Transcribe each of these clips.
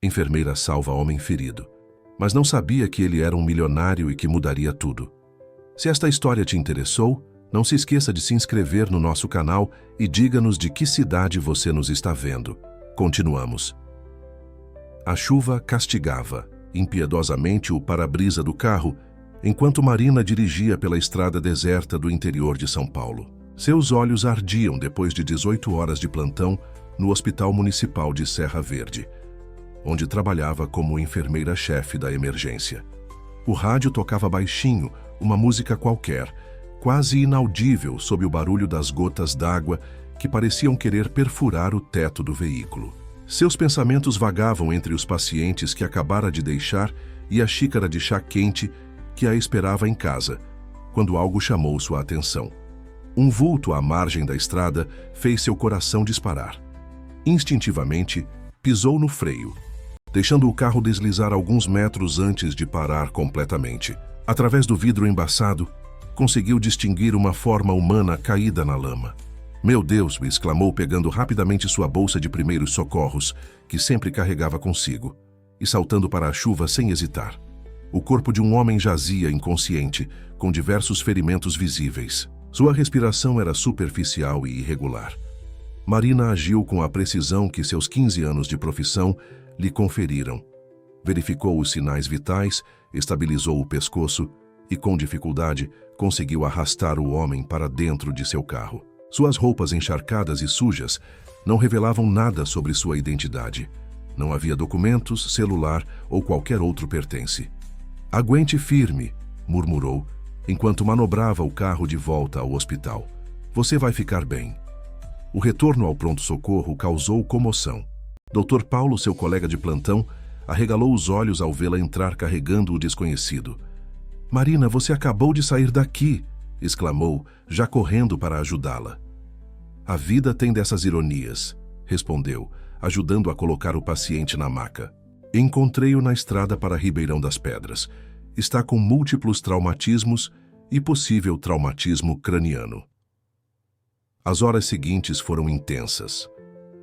Enfermeira salva homem ferido, mas não sabia que ele era um milionário e que mudaria tudo. Se esta história te interessou, não se esqueça de se inscrever no nosso canal e diga-nos de que cidade você nos está vendo. Continuamos. A chuva castigava impiedosamente o para-brisa do carro enquanto Marina dirigia pela estrada deserta do interior de São Paulo. Seus olhos ardiam depois de 18 horas de plantão no Hospital Municipal de Serra Verde, onde trabalhava como enfermeira-chefe da emergência. O rádio tocava baixinho, uma música qualquer, quase inaudível sob o barulho das gotas d'água que pareciam querer perfurar o teto do veículo. Seus pensamentos vagavam entre os pacientes que acabara de deixar e a xícara de chá quente que a esperava em casa, quando algo chamou sua atenção. Um vulto à margem da estrada fez seu coração disparar. Instintivamente, pisou no freio, deixando o carro deslizar alguns metros antes de parar completamente. Através do vidro embaçado, conseguiu distinguir uma forma humana caída na lama. "Meu Deus!", exclamou pegando rapidamente sua bolsa de primeiros socorros, que sempre carregava consigo, e saltando para a chuva sem hesitar. O corpo de um homem jazia inconsciente, com diversos ferimentos visíveis. Sua respiração era superficial e irregular. Marina agiu com a precisão que seus 15 anos de profissão lhe conferiram. Verificou os sinais vitais, estabilizou o pescoço e, com dificuldade, conseguiu arrastar o homem para dentro de seu carro. Suas roupas encharcadas e sujas não revelavam nada sobre sua identidade. Não havia documentos, celular ou qualquer outro pertence. "Aguente firme", murmurou, enquanto manobrava o carro de volta ao hospital. "Você vai ficar bem." O retorno ao pronto-socorro causou comoção. Dr. Paulo, seu colega de plantão, arregalou os olhos ao vê-la entrar carregando o desconhecido. "Marina, você acabou de sair daqui!", exclamou, já correndo para ajudá-la. "A vida tem dessas ironias", respondeu, ajudando a colocar o paciente na maca. "Encontrei-o na estrada para Ribeirão das Pedras. Está com múltiplos traumatismos e possível traumatismo craniano." As horas seguintes foram intensas.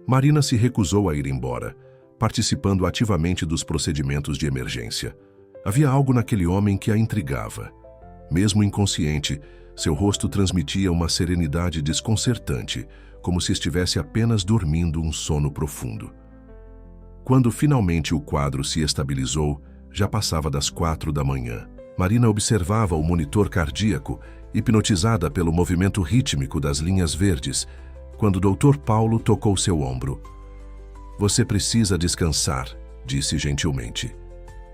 Marina se recusou a ir embora, participando ativamente dos procedimentos de emergência. Havia algo naquele homem que a intrigava. Mesmo inconsciente, seu rosto transmitia uma serenidade desconcertante, como se estivesse apenas dormindo um sono profundo. Quando finalmente o quadro se estabilizou, já passava das 4 da manhã. Marina observava o monitor cardíaco, hipnotizada pelo movimento rítmico das linhas verdes, quando o Dr. Paulo tocou seu ombro. "Você precisa descansar", disse gentilmente.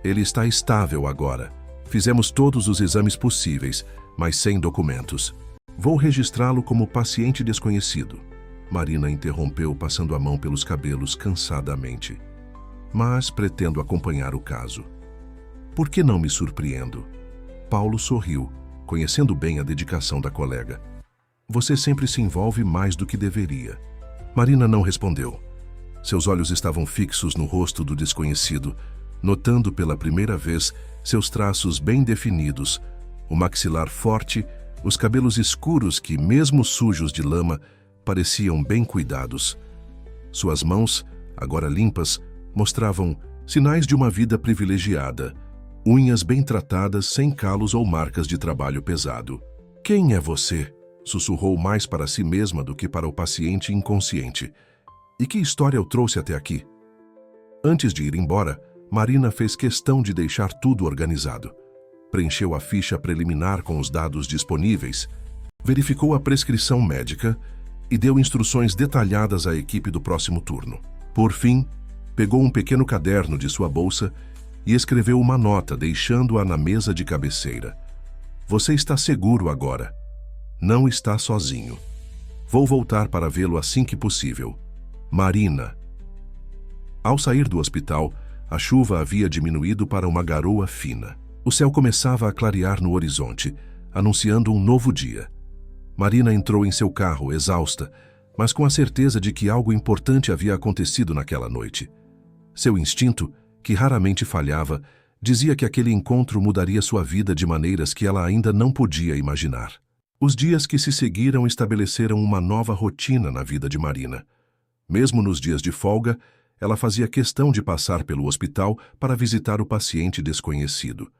"Ele está estável agora. Fizemos todos os exames possíveis, mas sem documentos. Vou registrá-lo como paciente desconhecido." Marina interrompeu, passando a mão pelos cabelos cansadamente. "Mas pretendo acompanhar o caso." "Por que não me surpreendo?" Paulo sorriu, conhecendo bem a dedicação da colega. "Você sempre se envolve mais do que deveria." Marina não respondeu. Seus olhos estavam fixos no rosto do desconhecido, notando pela primeira vez seus traços bem definidos, o maxilar forte, os cabelos escuros que, mesmo sujos de lama, pareciam bem cuidados. Suas mãos, agora limpas, mostravam sinais de uma vida privilegiada, unhas bem tratadas sem calos ou marcas de trabalho pesado. "Quem é você?", sussurrou mais para si mesma do que para o paciente inconsciente. "E que história o trouxe até aqui?" Antes de ir embora, Marina fez questão de deixar tudo organizado. Preencheu a ficha preliminar com os dados disponíveis, verificou a prescrição médica e deu instruções detalhadas à equipe do próximo turno. Por fim, pegou um pequeno caderno de sua bolsa e escreveu uma nota, deixando-a na mesa de cabeceira. "Você está seguro agora. Não está sozinho. Vou voltar para vê-lo assim que possível. Marina." Ao sair do hospital, a chuva havia diminuído para uma garoa fina. O céu começava a clarear no horizonte, anunciando um novo dia. Marina entrou em seu carro, exausta, mas com a certeza de que algo importante havia acontecido naquela noite. Seu instinto, que raramente falhava, dizia que aquele encontro mudaria sua vida de maneiras que ela ainda não podia imaginar. Os dias que se seguiram estabeleceram uma nova rotina na vida de Marina. Mesmo nos dias de folga, ela fazia questão de passar pelo hospital para visitar o paciente desconhecido.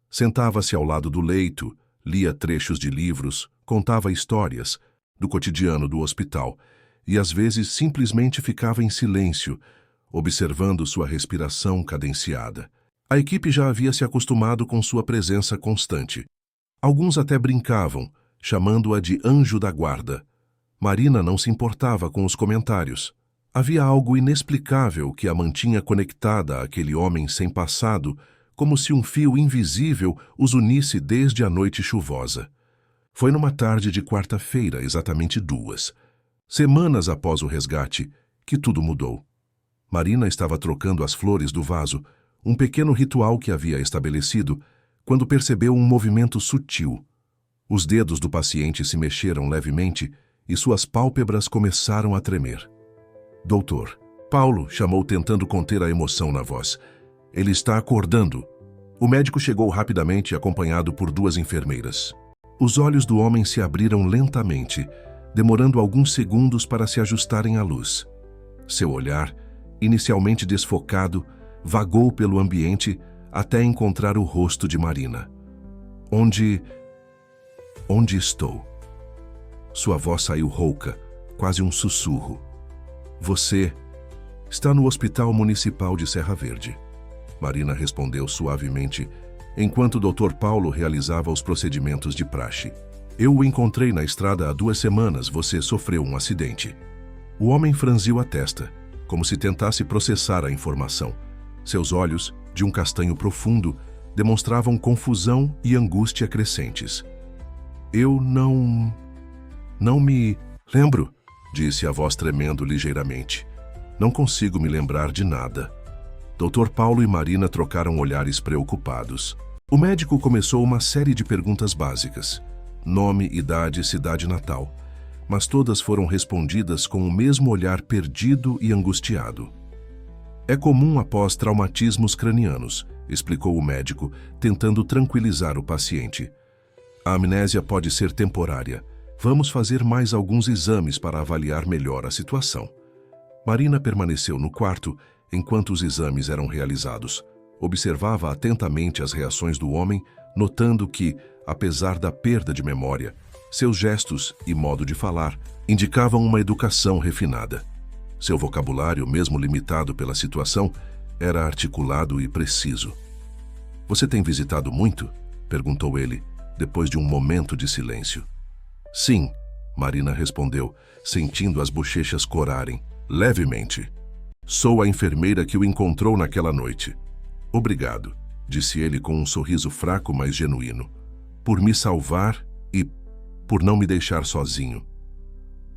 Sentava-se ao lado do leito, lia trechos de livros, contava histórias do cotidiano do hospital e às vezes simplesmente ficava em silêncio, observando sua respiração cadenciada. A equipe já havia se acostumado com sua presença constante. Alguns até brincavam, chamando-a de anjo da guarda. Marina não se importava com os comentários. Havia algo inexplicável que a mantinha conectada àquele homem sem passado, como se um fio invisível os unisse desde a noite chuvosa. Foi numa tarde de quarta-feira, exatamente 2, semanas após o resgate, que tudo mudou. Marina estava trocando as flores do vaso, um pequeno ritual que havia estabelecido, quando percebeu um movimento sutil. Os dedos do paciente se mexeram levemente e suas pálpebras começaram a tremer. Doutor, Paulo chamou tentando conter a emoção na voz. Ele está acordando. O médico chegou rapidamente, acompanhado por 2 enfermeiras. Os olhos do homem se abriram lentamente, demorando alguns segundos para se ajustarem à luz. Seu olhar, inicialmente desfocado, vagou pelo ambiente até encontrar o rosto de Marina. Onde estou? Sua voz saiu rouca, quase um sussurro. Você está no Hospital Municipal de Serra Verde. Marina respondeu suavemente, enquanto o Dr. Paulo realizava os procedimentos de praxe. Eu o encontrei na estrada há 2 semanas, você sofreu um acidente. O homem franziu a testa, como se tentasse processar a informação. Seus olhos, de um castanho profundo, demonstravam confusão e angústia crescentes. Eu não me lembro, disse a voz tremendo ligeiramente. Não consigo me lembrar de nada. Dr. Paulo e Marina trocaram olhares preocupados. O médico começou uma série de perguntas básicas. Nome, idade, cidade natal. Mas todas foram respondidas com o mesmo olhar perdido e angustiado. É comum após traumatismos cranianos, explicou o médico, tentando tranquilizar o paciente. A amnésia pode ser temporária. Vamos fazer mais alguns exames para avaliar melhor a situação. Marina permaneceu no quarto enquanto os exames eram realizados. Observava atentamente as reações do homem, notando que, apesar da perda de memória, seus gestos e modo de falar indicavam uma educação refinada. Seu vocabulário, mesmo limitado pela situação, era articulado e preciso. Você tem visitado muito? Perguntou ele, depois de um momento de silêncio. Sim, Marina respondeu, sentindo as bochechas corarem, levemente. Sou a enfermeira que o encontrou naquela noite. Obrigado, disse ele com um sorriso fraco, mas genuíno, por me salvar e por não me deixar sozinho.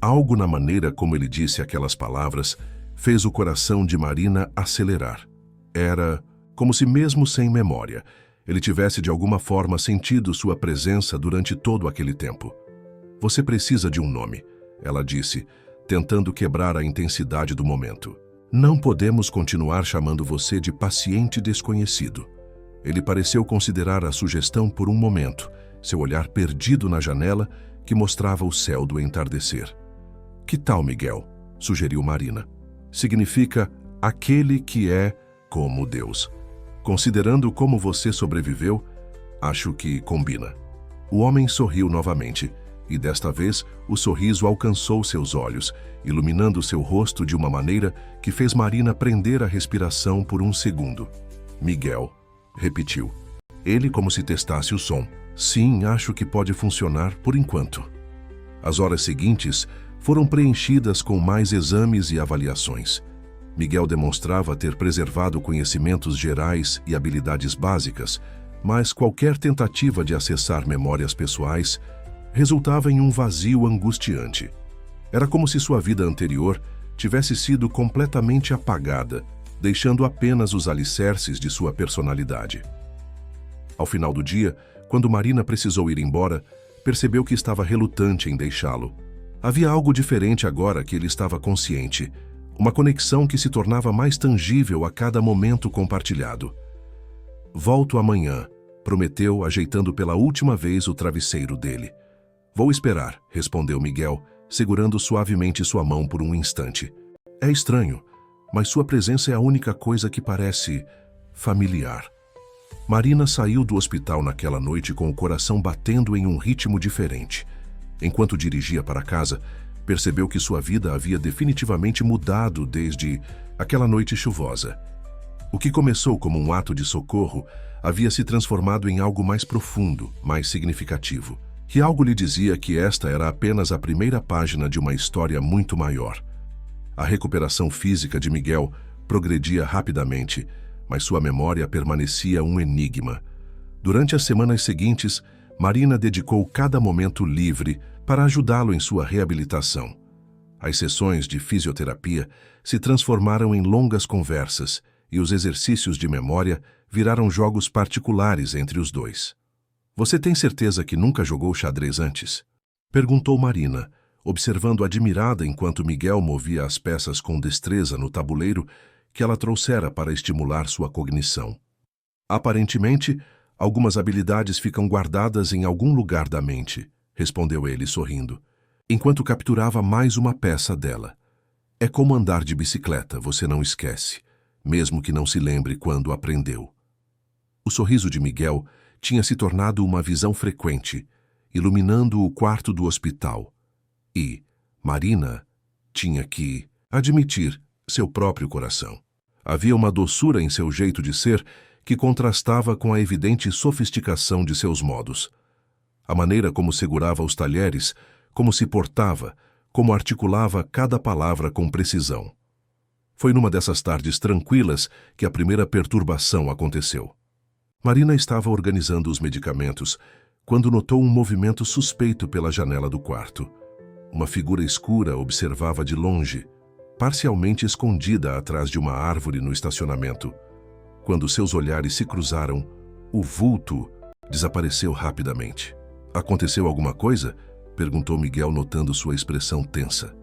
Algo na maneira como ele disse aquelas palavras fez o coração de Marina acelerar. Era como se, mesmo sem memória, ele tivesse de alguma forma sentido sua presença durante todo aquele tempo. Você precisa de um nome, ela disse, tentando quebrar a intensidade do momento. Não podemos continuar chamando você de paciente desconhecido. Ele pareceu considerar a sugestão por um momento, seu olhar perdido na janela que mostrava o céu do entardecer. Que tal, Miguel? Sugeriu Marina. Significa aquele que é como Deus. Considerando como você sobreviveu, acho que combina. O homem sorriu novamente, e desta vez o sorriso alcançou seus olhos, iluminando seu rosto de uma maneira que fez Marina prender a respiração por um segundo. Miguel, repetiu. Ele como se testasse o som. Sim, acho que pode funcionar por enquanto. As horas seguintes foram preenchidas com mais exames e avaliações. Miguel demonstrava ter preservado conhecimentos gerais e habilidades básicas, mas qualquer tentativa de acessar memórias pessoais resultava em um vazio angustiante. Era como se sua vida anterior tivesse sido completamente apagada, deixando apenas os alicerces de sua personalidade. Ao final do dia, quando Marina precisou ir embora, percebeu que estava relutante em deixá-lo. Havia algo diferente agora que ele estava consciente, uma conexão que se tornava mais tangível a cada momento compartilhado. Volto amanhã, prometeu, ajeitando pela última vez o travesseiro dele. Vou esperar, respondeu Miguel, segurando suavemente sua mão por um instante. É estranho, mas sua presença é a única coisa que parece familiar. Marina saiu do hospital naquela noite com o coração batendo em um ritmo diferente. Enquanto dirigia para casa, percebeu que sua vida havia definitivamente mudado desde aquela noite chuvosa. O que começou como um ato de socorro havia se transformado em algo mais profundo, mais significativo. E algo lhe dizia que esta era apenas a primeira página de uma história muito maior. A recuperação física de Miguel progredia rapidamente, mas sua memória permanecia um enigma. Durante as semanas seguintes, Marina dedicou cada momento livre para ajudá-lo em sua reabilitação. As sessões de fisioterapia se transformaram em longas conversas e os exercícios de memória viraram jogos particulares entre os dois. "Você tem certeza que nunca jogou xadrez antes?" perguntou Marina, observando admirada enquanto Miguel movia as peças com destreza no tabuleiro que ela trouxera para estimular sua cognição. "Aparentemente, algumas habilidades ficam guardadas em algum lugar da mente", respondeu ele sorrindo, enquanto capturava mais uma peça dela. "É como andar de bicicleta, você não esquece, mesmo que não se lembre quando aprendeu." O sorriso de Miguel tinha se tornado uma visão frequente, iluminando o quarto do hospital. E Marina tinha que admitir seu próprio coração. Havia uma doçura em seu jeito de ser que contrastava com a evidente sofisticação de seus modos. A maneira como segurava os talheres, como se portava, como articulava cada palavra com precisão. Foi numa dessas tardes tranquilas que a primeira perturbação aconteceu. Marina estava organizando os medicamentos quando notou um movimento suspeito pela janela do quarto. Uma figura escura observava de longe, parcialmente escondida atrás de uma árvore no estacionamento. Quando seus olhares se cruzaram, o vulto desapareceu rapidamente. "Aconteceu alguma coisa?" perguntou Miguel, notando sua expressão tensa.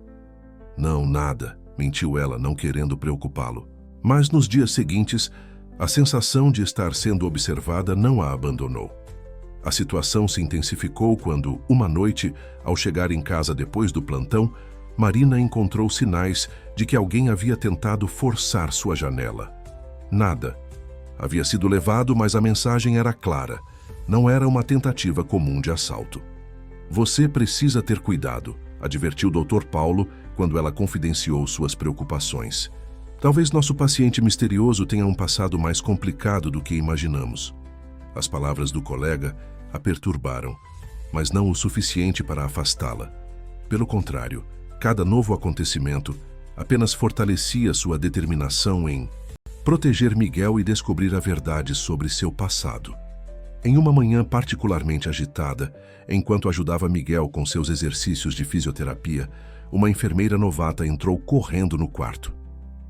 "Não, nada", mentiu ela, não querendo preocupá-lo. Mas nos dias seguintes, a sensação de estar sendo observada não a abandonou. A situação se intensificou quando, uma noite, ao chegar em casa depois do plantão, Marina encontrou sinais de que alguém havia tentado forçar sua janela. Nada. Havia sido levado, mas a mensagem era clara. Não era uma tentativa comum de assalto. "Você precisa ter cuidado", advertiu o Dr. Paulo quando ela confidenciou suas preocupações. "Talvez nosso paciente misterioso tenha um passado mais complicado do que imaginamos." As palavras do colega a perturbaram, mas não o suficiente para afastá-la. Pelo contrário, cada novo acontecimento apenas fortalecia sua determinação em proteger Miguel e descobrir a verdade sobre seu passado. Em uma manhã particularmente agitada, enquanto ajudava Miguel com seus exercícios de fisioterapia, uma enfermeira novata entrou correndo no quarto.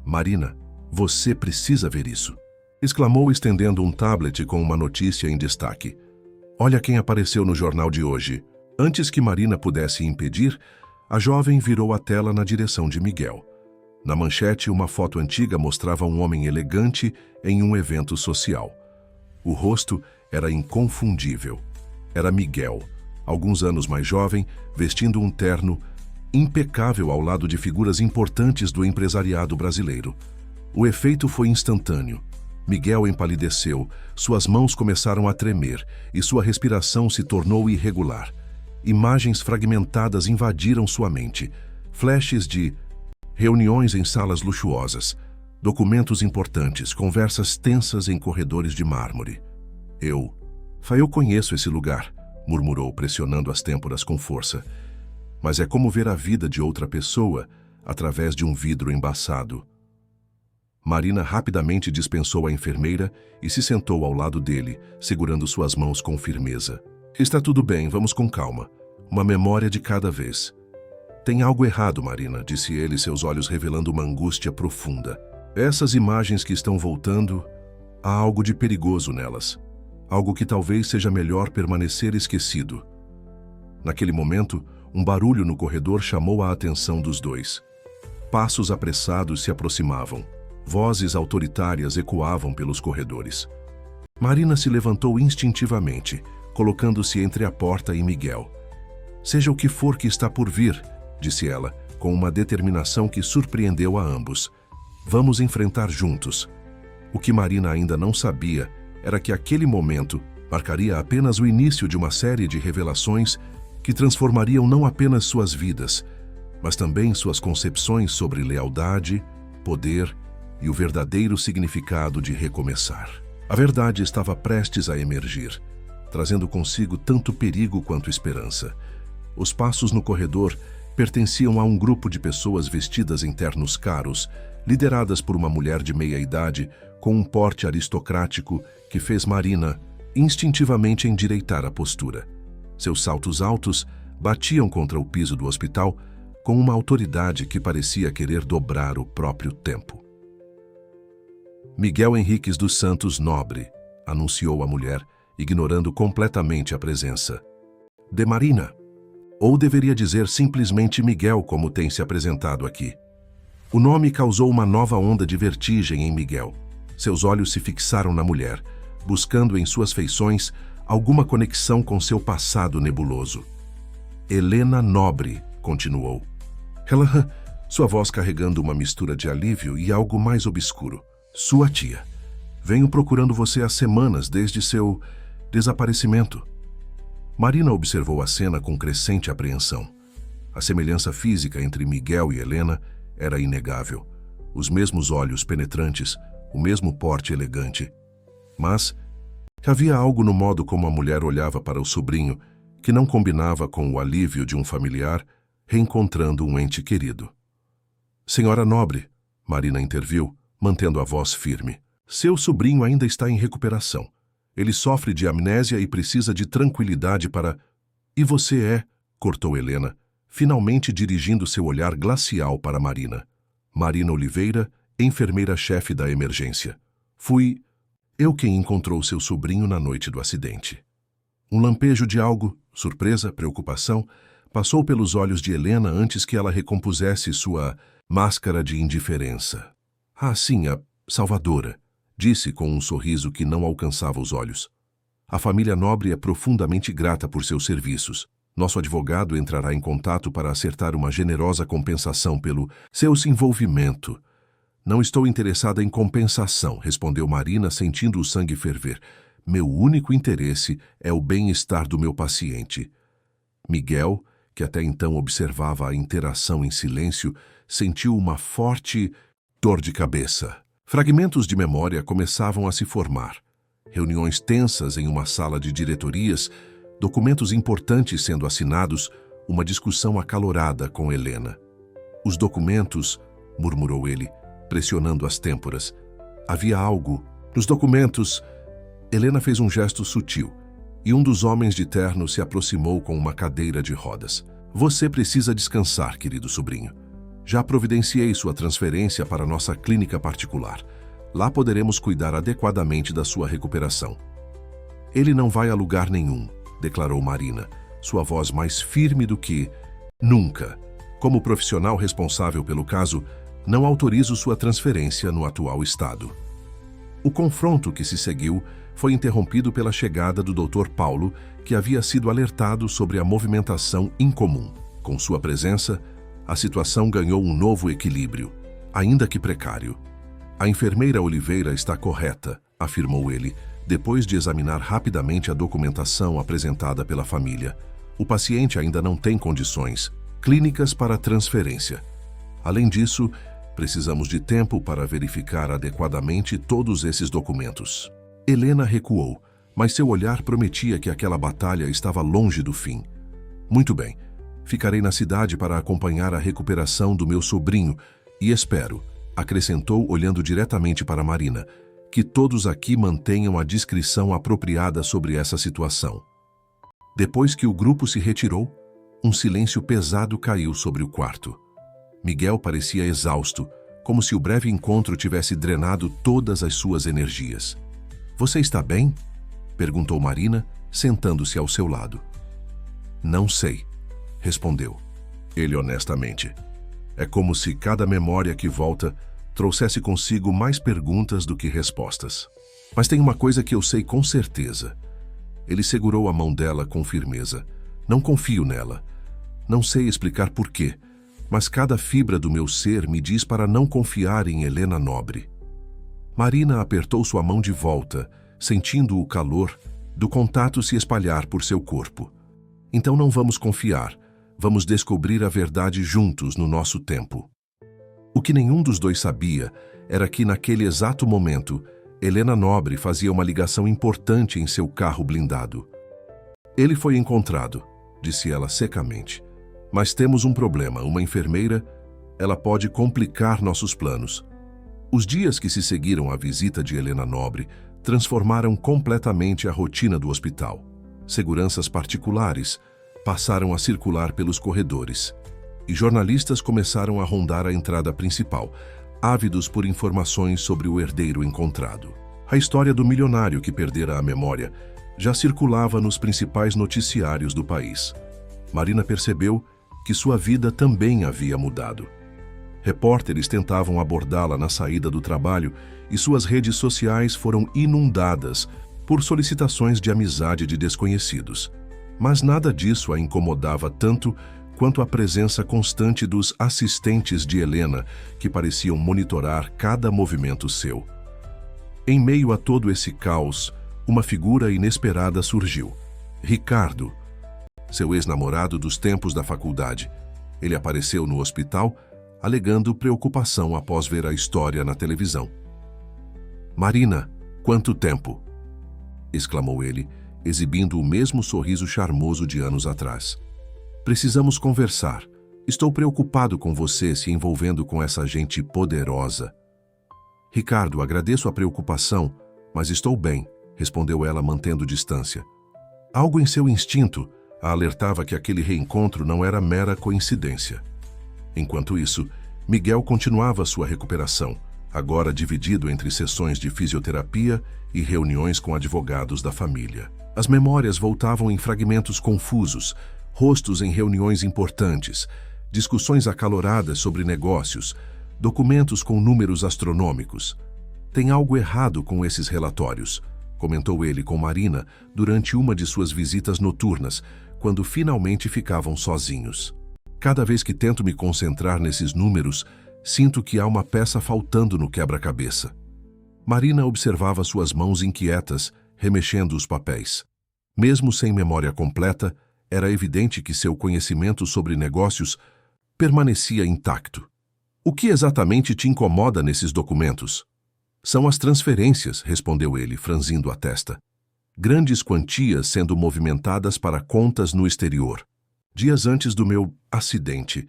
"Marina, você precisa ver isso", exclamou, estendendo um tablet com uma notícia em destaque. "Olha quem apareceu no jornal de hoje." Antes que Marina pudesse impedir, a jovem virou a tela na direção de Miguel. Na manchete, uma foto antiga mostrava um homem elegante em um evento social. O rosto era inconfundível. Era Miguel, alguns anos mais jovem, vestindo um terno impecável ao lado de figuras importantes do empresariado brasileiro. O efeito foi instantâneo. Miguel empalideceu, suas mãos começaram a tremer e sua respiração se tornou irregular. Imagens fragmentadas invadiram sua mente, flashes de reuniões em salas luxuosas, documentos importantes, conversas tensas em corredores de mármore. Eu conheço esse lugar", murmurou, pressionando as têmporas com força. "Mas é como ver a vida de outra pessoa através de um vidro embaçado." Marina rapidamente dispensou a enfermeira e se sentou ao lado dele, segurando suas mãos com firmeza. "Está tudo bem, vamos com calma. Uma memória de cada vez." "Tem algo errado, Marina", disse ele, seus olhos revelando uma angústia profunda. "Essas imagens que estão voltando, há algo de perigoso nelas. Algo que talvez seja melhor permanecer esquecido." Naquele momento, um barulho no corredor chamou a atenção dos dois. Passos apressados se aproximavam. Vozes autoritárias ecoavam pelos corredores. Marina se levantou instintivamente, colocando-se entre a porta e Miguel. "Seja o que for que está por vir", disse ela, com uma determinação que surpreendeu a ambos. Vamos enfrentar juntos. O que Marina ainda não sabia era que aquele momento marcaria apenas o início de uma série de revelações que transformariam não apenas suas vidas, mas também suas concepções sobre lealdade, poder e o verdadeiro significado de recomeçar. A verdade estava prestes a emergir, trazendo consigo tanto perigo quanto esperança. Os passos no corredor pertenciam a um grupo de pessoas vestidas em ternos caros, lideradas por uma mulher de meia-idade com um porte aristocrático que fez Marina instintivamente endireitar a postura. Seus saltos altos batiam contra o piso do hospital com uma autoridade que parecia querer dobrar o próprio tempo. Miguel Henriques dos Santos Nobre, anunciou a mulher, ignorando completamente a presença de Marina. Ou deveria dizer simplesmente Miguel, como tem se apresentado aqui. O nome causou uma nova onda de vertigem em Miguel. Seus olhos se fixaram na mulher, buscando em suas feições alguma conexão com seu passado nebuloso. Helena Nobre, continuou. Ela, sua voz carregando uma mistura de alívio e algo mais obscuro. Sua tia. Venho procurando você há semanas desde seu desaparecimento. Marina observou a cena com crescente apreensão. A semelhança física entre Miguel e Helena era inegável. Os mesmos olhos penetrantes, o mesmo porte elegante. Mas havia algo no modo como a mulher olhava para o sobrinho que não combinava com o alívio de um familiar reencontrando um ente querido. Senhora Nobre, Marina interviu, mantendo a voz firme. Seu sobrinho ainda está em recuperação. Ele sofre de amnésia e precisa de tranquilidade para... E você é, cortou Helena, finalmente dirigindo seu olhar glacial para Marina. Marina Oliveira, enfermeira-chefe da emergência. Fui eu quem encontrou seu sobrinho na noite do acidente. Um lampejo de algo, surpresa, preocupação, passou pelos olhos de Helena antes que ela recompusesse sua máscara de indiferença. Ah, sim, a salvadora, disse com um sorriso que não alcançava os olhos. A família Nobre é profundamente grata por seus serviços. Nosso advogado entrará em contato para acertar uma generosa compensação pelo seu envolvimento. Não estou interessada em compensação, respondeu Marina, sentindo o sangue ferver. Meu único interesse é o bem-estar do meu paciente. Miguel, que até então observava a interação em silêncio, sentiu uma forte dor de cabeça. Fragmentos de memória começavam a se formar. Reuniões tensas em uma sala de diretorias, documentos importantes sendo assinados, uma discussão acalorada com Helena. Os documentos, murmurou ele, pressionando as têmporas. Havia algo. Nos documentos... Helena fez um gesto sutil, e um dos homens de terno se aproximou com uma cadeira de rodas. Você precisa descansar, querido sobrinho. Já providenciei sua transferência para nossa clínica particular. Lá poderemos cuidar adequadamente da sua recuperação. Ele não vai a lugar nenhum, declarou Marina, sua voz mais firme do que nunca. Como profissional responsável pelo caso, não autorizo sua transferência no atual estado. O confronto que se seguiu foi interrompido pela chegada do Dr. Paulo, que havia sido alertado sobre a movimentação incomum. Com sua presença, a situação ganhou um novo equilíbrio, ainda que precário. A enfermeira Oliveira está correta, afirmou ele, depois de examinar rapidamente a documentação apresentada pela família. O paciente ainda não tem condições clínicas para transferência. Além disso, precisamos de tempo para verificar adequadamente todos esses documentos. Helena recuou, mas seu olhar prometia que aquela batalha estava longe do fim. Muito bem, ficarei na cidade para acompanhar a recuperação do meu sobrinho e espero, acrescentou olhando diretamente para Marina, que todos aqui mantenham a discrição apropriada sobre essa situação. Depois que o grupo se retirou, um silêncio pesado caiu sobre o quarto. Miguel parecia exausto, como se o breve encontro tivesse drenado todas as suas energias. Você está bem? Perguntou Marina, sentando-se ao seu lado. Não sei, respondeu ele honestamente. É como se cada memória que volta trouxesse consigo mais perguntas do que respostas. Mas tem uma coisa que eu sei com certeza. Ele segurou a mão dela com firmeza. Não confio nela. Não sei explicar por quê, mas cada fibra do meu ser me diz para não confiar em Helena Nobre. Marina apertou sua mão de volta, sentindo o calor do contato se espalhar por seu corpo. Então não vamos confiar, vamos descobrir a verdade juntos no nosso tempo. O que nenhum dos dois sabia era que, naquele exato momento, Helena Nobre fazia uma ligação importante em seu carro blindado. Ele foi encontrado, disse ela secamente. Mas temos um problema, uma enfermeira, ela pode complicar nossos planos. Os dias que se seguiram à visita de Helena Nobre transformaram completamente a rotina do hospital. Seguranças particulares passaram a circular pelos corredores e jornalistas começaram a rondar a entrada principal, ávidos por informações sobre o herdeiro encontrado. A história do milionário que perdera a memória já circulava nos principais noticiários do país. Marina percebeu que sua vida também havia mudado. Repórteres tentavam abordá-la na saída do trabalho e suas redes sociais foram inundadas por solicitações de amizade de desconhecidos. Mas nada disso a incomodava tanto quanto a presença constante dos assistentes de Helena, que pareciam monitorar cada movimento seu. Em meio a todo esse caos, uma figura inesperada surgiu. Ricardo, seu ex-namorado dos tempos da faculdade. Ele apareceu no hospital, alegando preocupação após ver a história na televisão. "Marina, quanto tempo?" exclamou ele, exibindo o mesmo sorriso charmoso de anos atrás. "Precisamos conversar. Estou preocupado com você se envolvendo com essa gente poderosa." "Ricardo, agradeço a preocupação, mas estou bem", respondeu ela mantendo distância. Algo em seu instinto a alertava que aquele reencontro não era mera coincidência. Enquanto isso, Miguel continuava sua recuperação, agora dividido entre sessões de fisioterapia e reuniões com advogados da família. As memórias voltavam em fragmentos confusos, rostos em reuniões importantes, discussões acaloradas sobre negócios, documentos com números astronômicos. "Tem algo errado com esses relatórios", comentou ele com Marina durante uma de suas visitas noturnas, quando finalmente ficavam sozinhos. "Cada vez que tento me concentrar nesses números, sinto que há uma peça faltando no quebra-cabeça." Marina observava suas mãos inquietas, remexendo os papéis. Mesmo sem memória completa, era evidente que seu conhecimento sobre negócios permanecia intacto. "O que exatamente te incomoda nesses documentos?" "São as transferências", respondeu ele, franzindo a testa. "Grandes quantias sendo movimentadas para contas no exterior. Dias antes do meu acidente.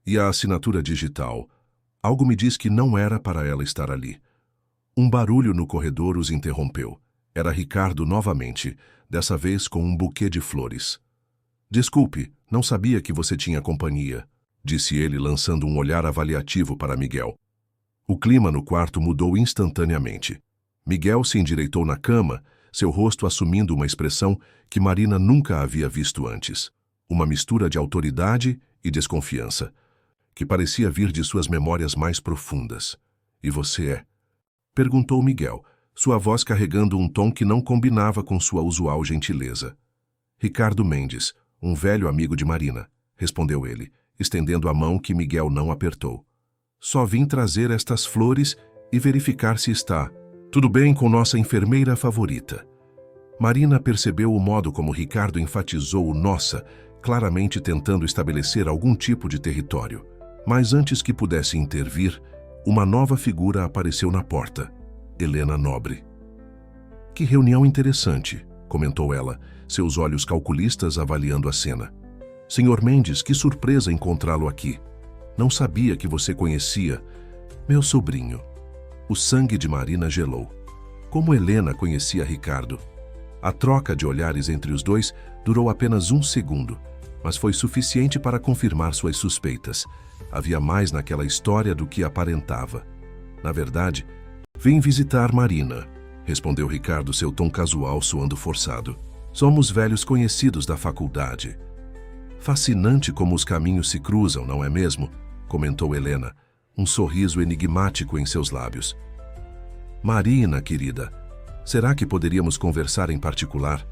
E a assinatura digital. Algo me diz que não era para ela estar ali." Um barulho no corredor os interrompeu. Era Ricardo novamente, dessa vez com um buquê de flores. "Desculpe, não sabia que você tinha companhia", disse ele, lançando um olhar avaliativo para Miguel. O clima no quarto mudou instantaneamente. Miguel se endireitou na cama, seu rosto assumindo uma expressão que Marina nunca havia visto antes. Uma mistura de autoridade e desconfiança, que parecia vir de suas memórias mais profundas. "E você é?" perguntou Miguel, sua voz carregando um tom que não combinava com sua usual gentileza. "Ricardo Mendes, um velho amigo de Marina", respondeu ele, estendendo a mão que Miguel não apertou. "Só vim trazer estas flores e verificar se está tudo bem com nossa enfermeira favorita." Marina percebeu o modo como Ricardo enfatizou o "nossa", claramente tentando estabelecer algum tipo de território. Mas antes que pudesse intervir, uma nova figura apareceu na porta. Helena Nobre. "Que reunião interessante", comentou ela, seus olhos calculistas avaliando a cena. "Senhor Mendes, que surpresa encontrá-lo aqui. Não sabia que você conhecia meu sobrinho." O sangue de Marina gelou. Como Helena conhecia Ricardo? A troca de olhares entre os dois durou apenas um segundo, mas foi suficiente para confirmar suas suspeitas. Havia mais naquela história do que aparentava. "Na verdade, vim visitar Marina", respondeu Ricardo, seu tom casual soando forçado. "Somos velhos conhecidos da faculdade." "Fascinante como os caminhos se cruzam, não é mesmo?", comentou Helena, um sorriso enigmático em seus lábios. "Marina, querida, será que poderíamos conversar em particular?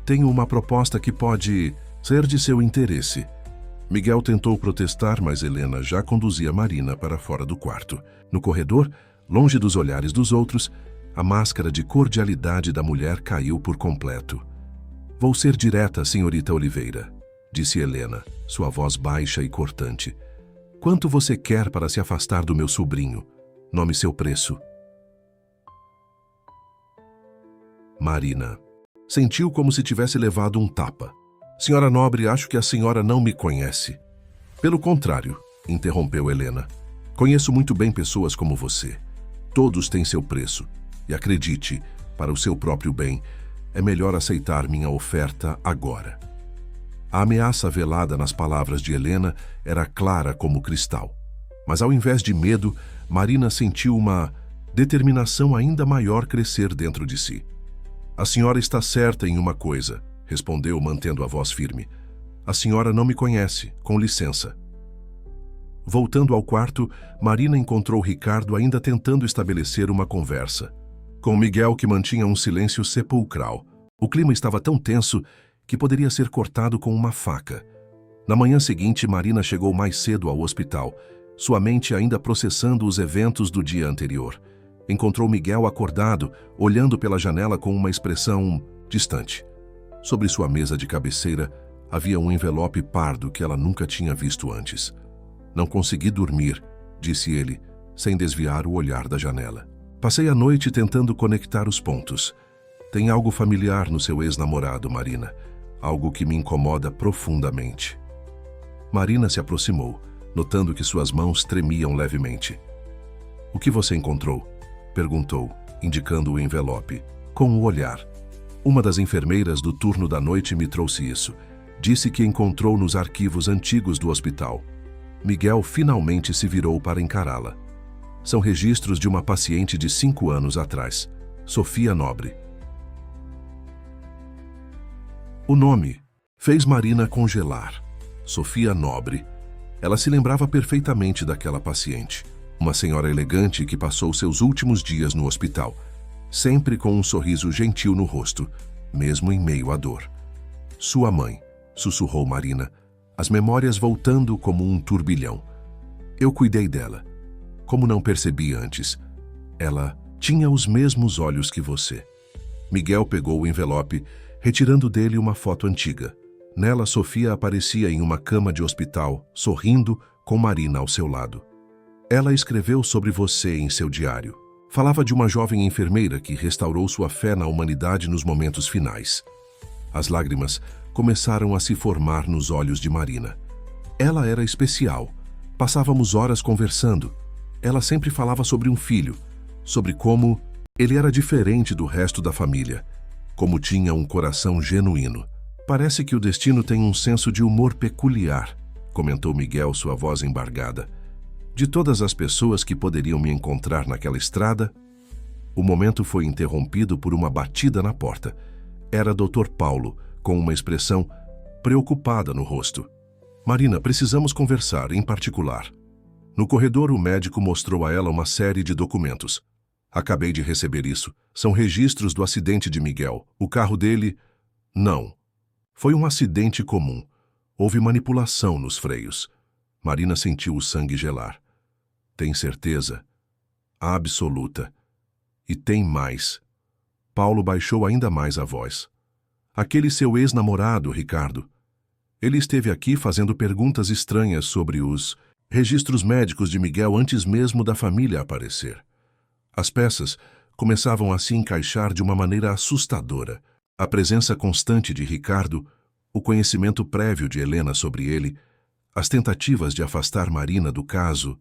Tenho uma proposta que pode ser de seu interesse." Miguel tentou protestar, mas Helena já conduzia Marina para fora do quarto. No corredor, longe dos olhares dos outros, a máscara de cordialidade da mulher caiu por completo. "Vou ser direta, senhorita Oliveira", disse Helena, sua voz baixa e cortante. "Quanto você quer para se afastar do meu sobrinho? Nome seu preço." Marina sentiu como se tivesse levado um tapa. "Senhora Nobre, acho que a senhora não me conhece." "Pelo contrário", interrompeu Helena. "Conheço muito bem pessoas como você. Todos têm seu preço. E acredite, para o seu próprio bem, é melhor aceitar minha oferta agora." A ameaça velada nas palavras de Helena era clara como cristal. Mas ao invés de medo, Marina sentiu uma determinação ainda maior crescer dentro de si. "A senhora está certa em uma coisa", respondeu, mantendo a voz firme. "A senhora não me conhece, com licença." Voltando ao quarto, Marina encontrou Ricardo ainda tentando estabelecer uma conversa com Miguel, que mantinha um silêncio sepulcral. O clima estava tão tenso que poderia ser cortado com uma faca. Na manhã seguinte, Marina chegou mais cedo ao hospital, sua mente ainda processando os eventos do dia anterior. Encontrou Miguel acordado, olhando pela janela com uma expressão distante. Sobre sua mesa de cabeceira havia um envelope pardo que ela nunca tinha visto antes. "Não consegui dormir", disse ele, sem desviar o olhar da janela. "Passei a noite tentando conectar os pontos. Tem algo familiar no seu ex-namorado, Marina. Algo que me incomoda profundamente." Marina se aproximou, notando que suas mãos tremiam levemente. "O que você encontrou?" perguntou, indicando o envelope, com o olhar. "Uma das enfermeiras do turno da noite me trouxe isso. Disse que encontrou nos arquivos antigos do hospital." Miguel finalmente se virou para encará-la. "São registros de uma paciente de 5 anos atrás, Sofia Nobre." O nome fez Marina congelar. Sofia Nobre. Ela se lembrava perfeitamente daquela paciente. Uma senhora elegante que passou seus últimos dias no hospital, sempre com um sorriso gentil no rosto, mesmo em meio à dor. "Sua mãe", sussurrou Marina, as memórias voltando como um turbilhão. "Eu cuidei dela. Como não percebi antes, ela tinha os mesmos olhos que você." Miguel pegou o envelope, retirando dele uma foto antiga. Nela, Sofia aparecia em uma cama de hospital, sorrindo, com Marina ao seu lado. "Ela escreveu sobre você em seu diário. Falava de uma jovem enfermeira que restaurou sua fé na humanidade nos momentos finais." As lágrimas começaram a se formar nos olhos de Marina. "Ela era especial. Passávamos horas conversando. Ela sempre falava sobre um filho, sobre como ele era diferente do resto da família, como tinha um coração genuíno. Parece que o destino tem um senso de humor peculiar", comentou Miguel, sua voz embargada. "De todas as pessoas que poderiam me encontrar naquela estrada..." O momento foi interrompido por uma batida na porta. Era Dr. Paulo, com uma expressão preocupada no rosto. "Marina, precisamos conversar, em particular." No corredor, o médico mostrou a ela uma série de documentos. "Acabei de receber isso. São registros do acidente de Miguel. O carro dele..." "Não. Foi um acidente comum. Houve manipulação nos freios." Marina sentiu o sangue gelar. "Tem certeza?" "Absoluta. E tem mais." Paulo baixou ainda mais a voz. "Aquele seu ex-namorado, Ricardo. Ele esteve aqui fazendo perguntas estranhas sobre os registros médicos de Miguel antes mesmo da família aparecer. As peças começavam a se encaixar de uma maneira assustadora. A presença constante de Ricardo, o conhecimento prévio de Helena sobre ele, as tentativas de afastar Marina do caso."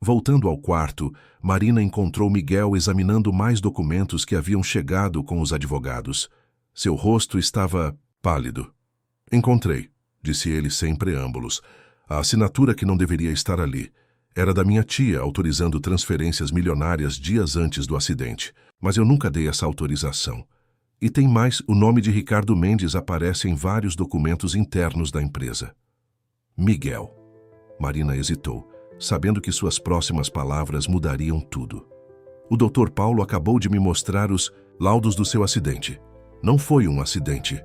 Voltando ao quarto, Marina encontrou Miguel examinando mais documentos que haviam chegado com os advogados. Seu rosto estava pálido. "Encontrei", disse ele sem preâmbulos. "A assinatura que não deveria estar ali. Era da minha tia, autorizando transferências milionárias dias antes do acidente. Mas eu nunca dei essa autorização. E tem mais, o nome de Ricardo Mendes aparece em vários documentos internos da empresa." "Miguel." Marina hesitou, sabendo que suas próximas palavras mudariam tudo. "O Dr. Paulo acabou de me mostrar os laudos do seu acidente. Não foi um acidente."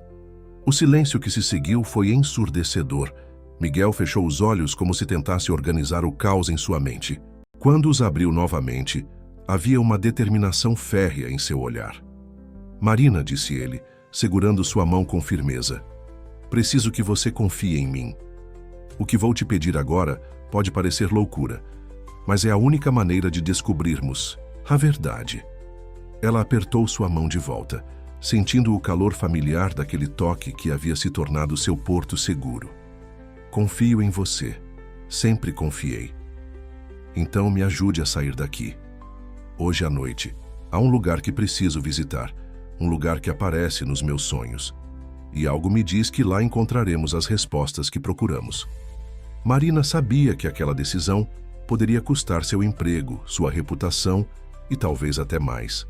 O silêncio que se seguiu foi ensurdecedor, Miguel fechou os olhos como se tentasse organizar o caos em sua mente. Quando os abriu novamente, havia uma determinação férrea em seu olhar. Marina, disse ele, segurando sua mão com firmeza. Preciso que você confie em mim. O que vou te pedir agora pode parecer loucura, mas é a única maneira de descobrirmos a verdade. Ela apertou sua mão de volta, sentindo o calor familiar daquele toque que havia se tornado seu porto seguro. Confio em você. Sempre confiei. Então me ajude a sair daqui. Hoje à noite, há um lugar que preciso visitar, um lugar que aparece nos meus sonhos. E algo me diz que lá encontraremos as respostas que procuramos. Marina sabia que aquela decisão poderia custar seu emprego, sua reputação e talvez até mais.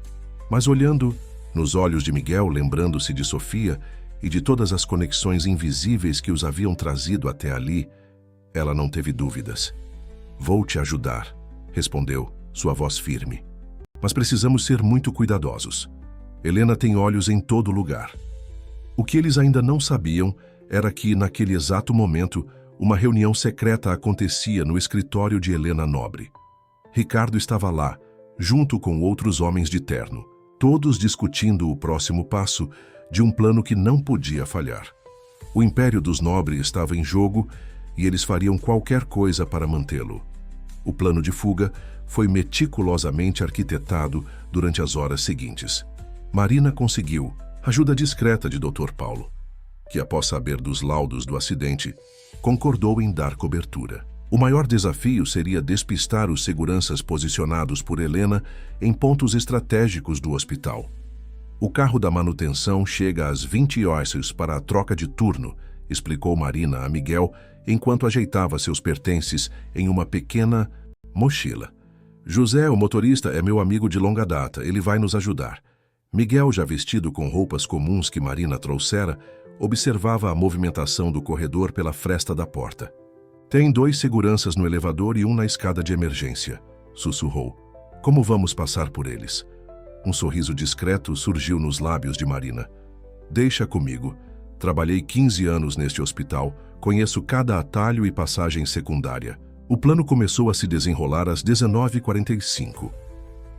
Mas olhando nos olhos de Miguel, lembrando-se de Sofia e de todas as conexões invisíveis que os haviam trazido até ali, ela não teve dúvidas. Vou te ajudar, respondeu, sua voz firme. Mas precisamos ser muito cuidadosos. Helena tem olhos em todo lugar. O que eles ainda não sabiam era que, naquele exato momento, uma reunião secreta acontecia no escritório de Helena Nobre. Ricardo estava lá, junto com outros homens de terno, todos discutindo o próximo passo de um plano que não podia falhar. O império dos Nobre estava em jogo e eles fariam qualquer coisa para mantê-lo. O plano de fuga foi meticulosamente arquitetado durante as horas seguintes. Marina conseguiu ajuda discreta de Dr. Paulo, que, após saber dos laudos do acidente, concordou em dar cobertura. O maior desafio seria despistar os seguranças posicionados por Helena em pontos estratégicos do hospital. O carro da manutenção chega às 20 horas para a troca de turno, explicou Marina a Miguel enquanto ajeitava seus pertences em uma pequena mochila. José, o motorista, é meu amigo de longa data, ele vai nos ajudar. Miguel, já vestido com roupas comuns que Marina trouxera, observava a movimentação do corredor pela fresta da porta. Tem 2 seguranças no elevador e um na escada de emergência, sussurrou. Como vamos passar por eles? Um sorriso discreto surgiu nos lábios de Marina. Deixa comigo. Trabalhei 15 anos neste hospital, conheço cada atalho e passagem secundária. O plano começou a se desenrolar às 19h45.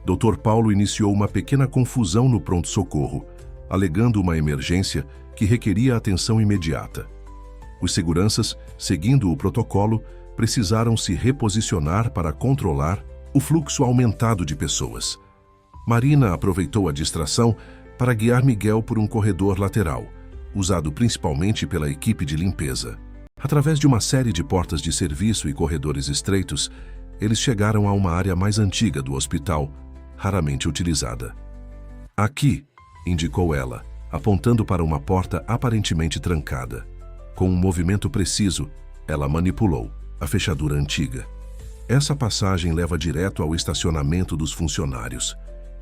Dr. Paulo iniciou uma pequena confusão no pronto-socorro, alegando uma emergência que requeria atenção imediata. Os seguranças, seguindo o protocolo, precisaram se reposicionar para controlar o fluxo aumentado de pessoas. Marina aproveitou a distração para guiar Miguel por um corredor lateral, usado principalmente pela equipe de limpeza. Através de uma série de portas de serviço e corredores estreitos, eles chegaram a uma área mais antiga do hospital, raramente utilizada. Aqui, indicou ela, apontando para uma porta aparentemente trancada. Com um movimento preciso, ela manipulou a fechadura antiga. Essa passagem leva direto ao estacionamento dos funcionários.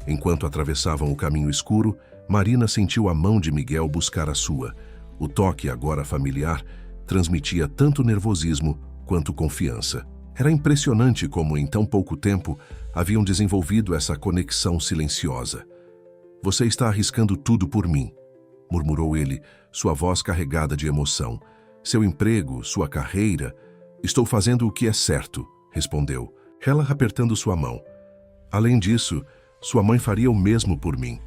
Enquanto atravessavam o caminho escuro, Marina sentiu a mão de Miguel buscar a sua. O toque, agora familiar, transmitia tanto nervosismo quanto confiança. Era impressionante como, em tão pouco tempo, haviam desenvolvido essa conexão silenciosa. Você está arriscando tudo por mim, murmurou ele, sua voz carregada de emoção. Seu emprego, sua carreira... Estou fazendo o que é certo, respondeu, ela apertando sua mão. Além disso, sua mãe faria o mesmo por mim.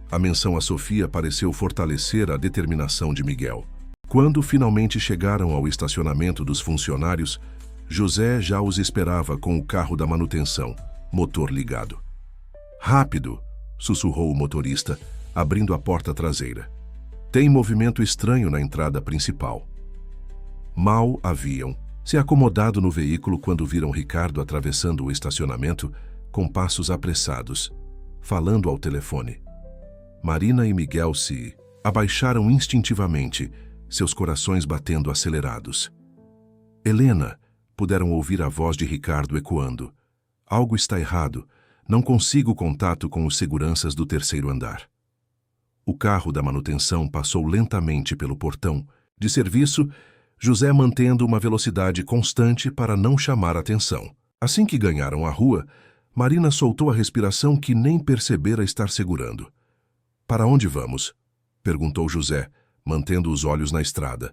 A menção a Sofia pareceu fortalecer a determinação de Miguel. Quando finalmente chegaram ao estacionamento dos funcionários, José já os esperava com o carro da manutenção, motor ligado. Rápido, sussurrou o motorista, abrindo a porta traseira. Tem movimento estranho na entrada principal. Mal haviam se acomodado no veículo quando viram Ricardo atravessando o estacionamento com passos apressados, falando ao telefone. Marina e Miguel se abaixaram instintivamente, seus corações batendo acelerados. Helena, puderam ouvir a voz de Ricardo ecoando. Algo está errado, não consigo contato com os seguranças do 3º andar. O carro da manutenção passou lentamente pelo portão de serviço, José mantendo uma velocidade constante para não chamar atenção. Assim que ganharam a rua, Marina soltou a respiração que nem percebera estar segurando. Para onde vamos? Perguntou José, mantendo os olhos na estrada.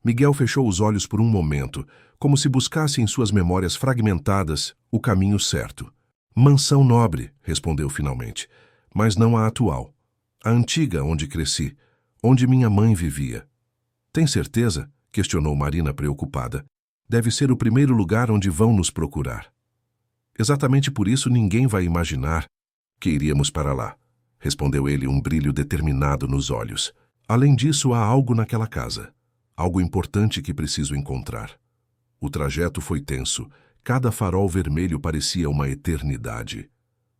Miguel fechou os olhos por um momento, como se buscasse em suas memórias fragmentadas o caminho certo. Mansão Nobre, respondeu finalmente, mas não a atual. A antiga onde cresci, onde minha mãe vivia. Tem certeza? Questionou Marina preocupada. Deve ser o primeiro lugar onde vão nos procurar. Exatamente por isso ninguém vai imaginar que iríamos para lá, respondeu ele, um brilho determinado nos olhos. Além disso, há algo naquela casa. Algo importante que preciso encontrar. O trajeto foi tenso. Cada farol vermelho parecia uma eternidade.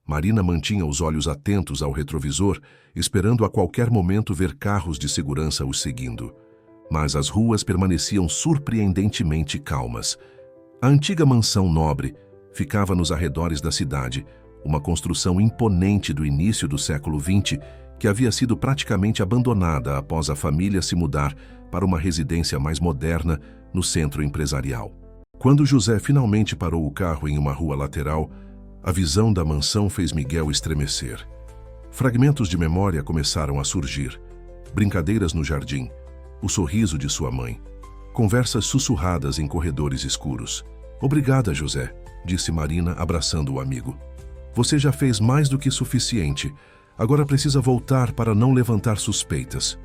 Marina mantinha os olhos atentos ao retrovisor, esperando a qualquer momento ver carros de segurança os seguindo. Mas as ruas permaneciam surpreendentemente calmas. A antiga Mansão Nobre ficava nos arredores da cidade, uma construção imponente do início do século XX que havia sido praticamente abandonada após a família se mudar para uma residência mais moderna no centro empresarial. Quando José finalmente parou o carro em uma rua lateral, a visão da mansão fez Miguel estremecer. Fragmentos de memória começaram a surgir. Brincadeiras no jardim, o sorriso de sua mãe, conversas sussurradas em corredores escuros. Obrigada, José, disse Marina, abraçando o amigo. Você já fez mais do que suficiente. Agora precisa voltar para não levantar suspeitas.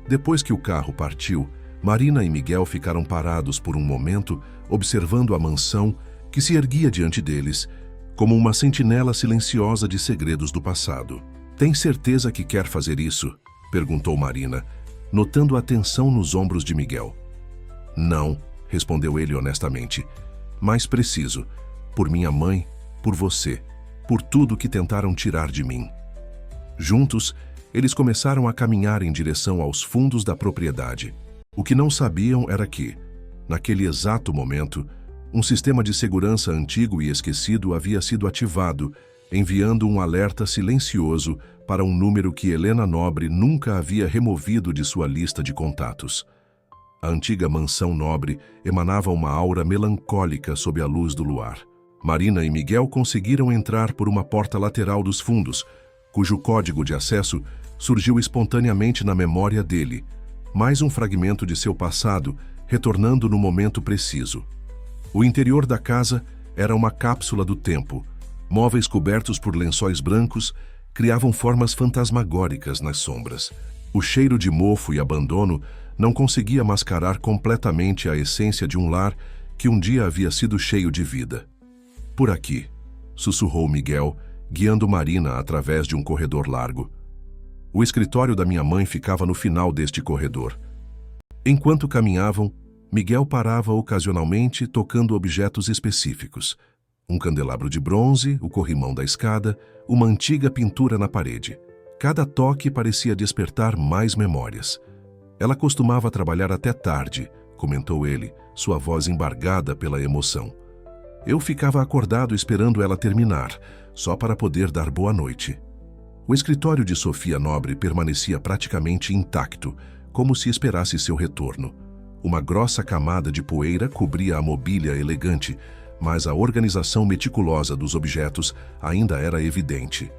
Depois que o carro partiu, Marina e Miguel ficaram parados por um momento, observando a mansão que se erguia diante deles, como uma sentinela silenciosa de segredos do passado. Tem certeza que quer fazer isso? Perguntou Marina, notando a tensão nos ombros de Miguel. Não, respondeu ele honestamente, mas preciso, por minha mãe, por você, por tudo que tentaram tirar de mim. Juntos, eles começaram a caminhar em direção aos fundos da propriedade. O que não sabiam era que, naquele exato momento, um sistema de segurança antigo e esquecido havia sido ativado, enviando um alerta silencioso para um número que Helena Nobre nunca havia removido de sua lista de contatos. A antiga Mansão Nobre emanava uma aura melancólica sob a luz do luar. Marina e Miguel conseguiram entrar por uma porta lateral dos fundos, cujo código de acesso surgiu espontaneamente na memória dele, mais um fragmento de seu passado, retornando no momento preciso. O interior da casa era uma cápsula do tempo. Móveis cobertos por lençóis brancos criavam formas fantasmagóricas nas sombras. O cheiro de mofo e abandono não conseguia mascarar completamente a essência de um lar que um dia havia sido cheio de vida. Por aqui, sussurrou Miguel, guiando Marina através de um corredor largo. O escritório da minha mãe ficava no final deste corredor. Enquanto caminhavam, Miguel parava ocasionalmente tocando objetos específicos. Um candelabro de bronze, o corrimão da escada, uma antiga pintura na parede. Cada toque parecia despertar mais memórias. Ela costumava trabalhar até tarde, comentou ele, sua voz embargada pela emoção. Eu ficava acordado esperando ela terminar, só para poder dar boa noite. O escritório de Sofia Nobre permanecia praticamente intacto, como se esperasse seu retorno. Uma grossa camada de poeira cobria a mobília elegante, mas a organização meticulosa dos objetos ainda era evidente.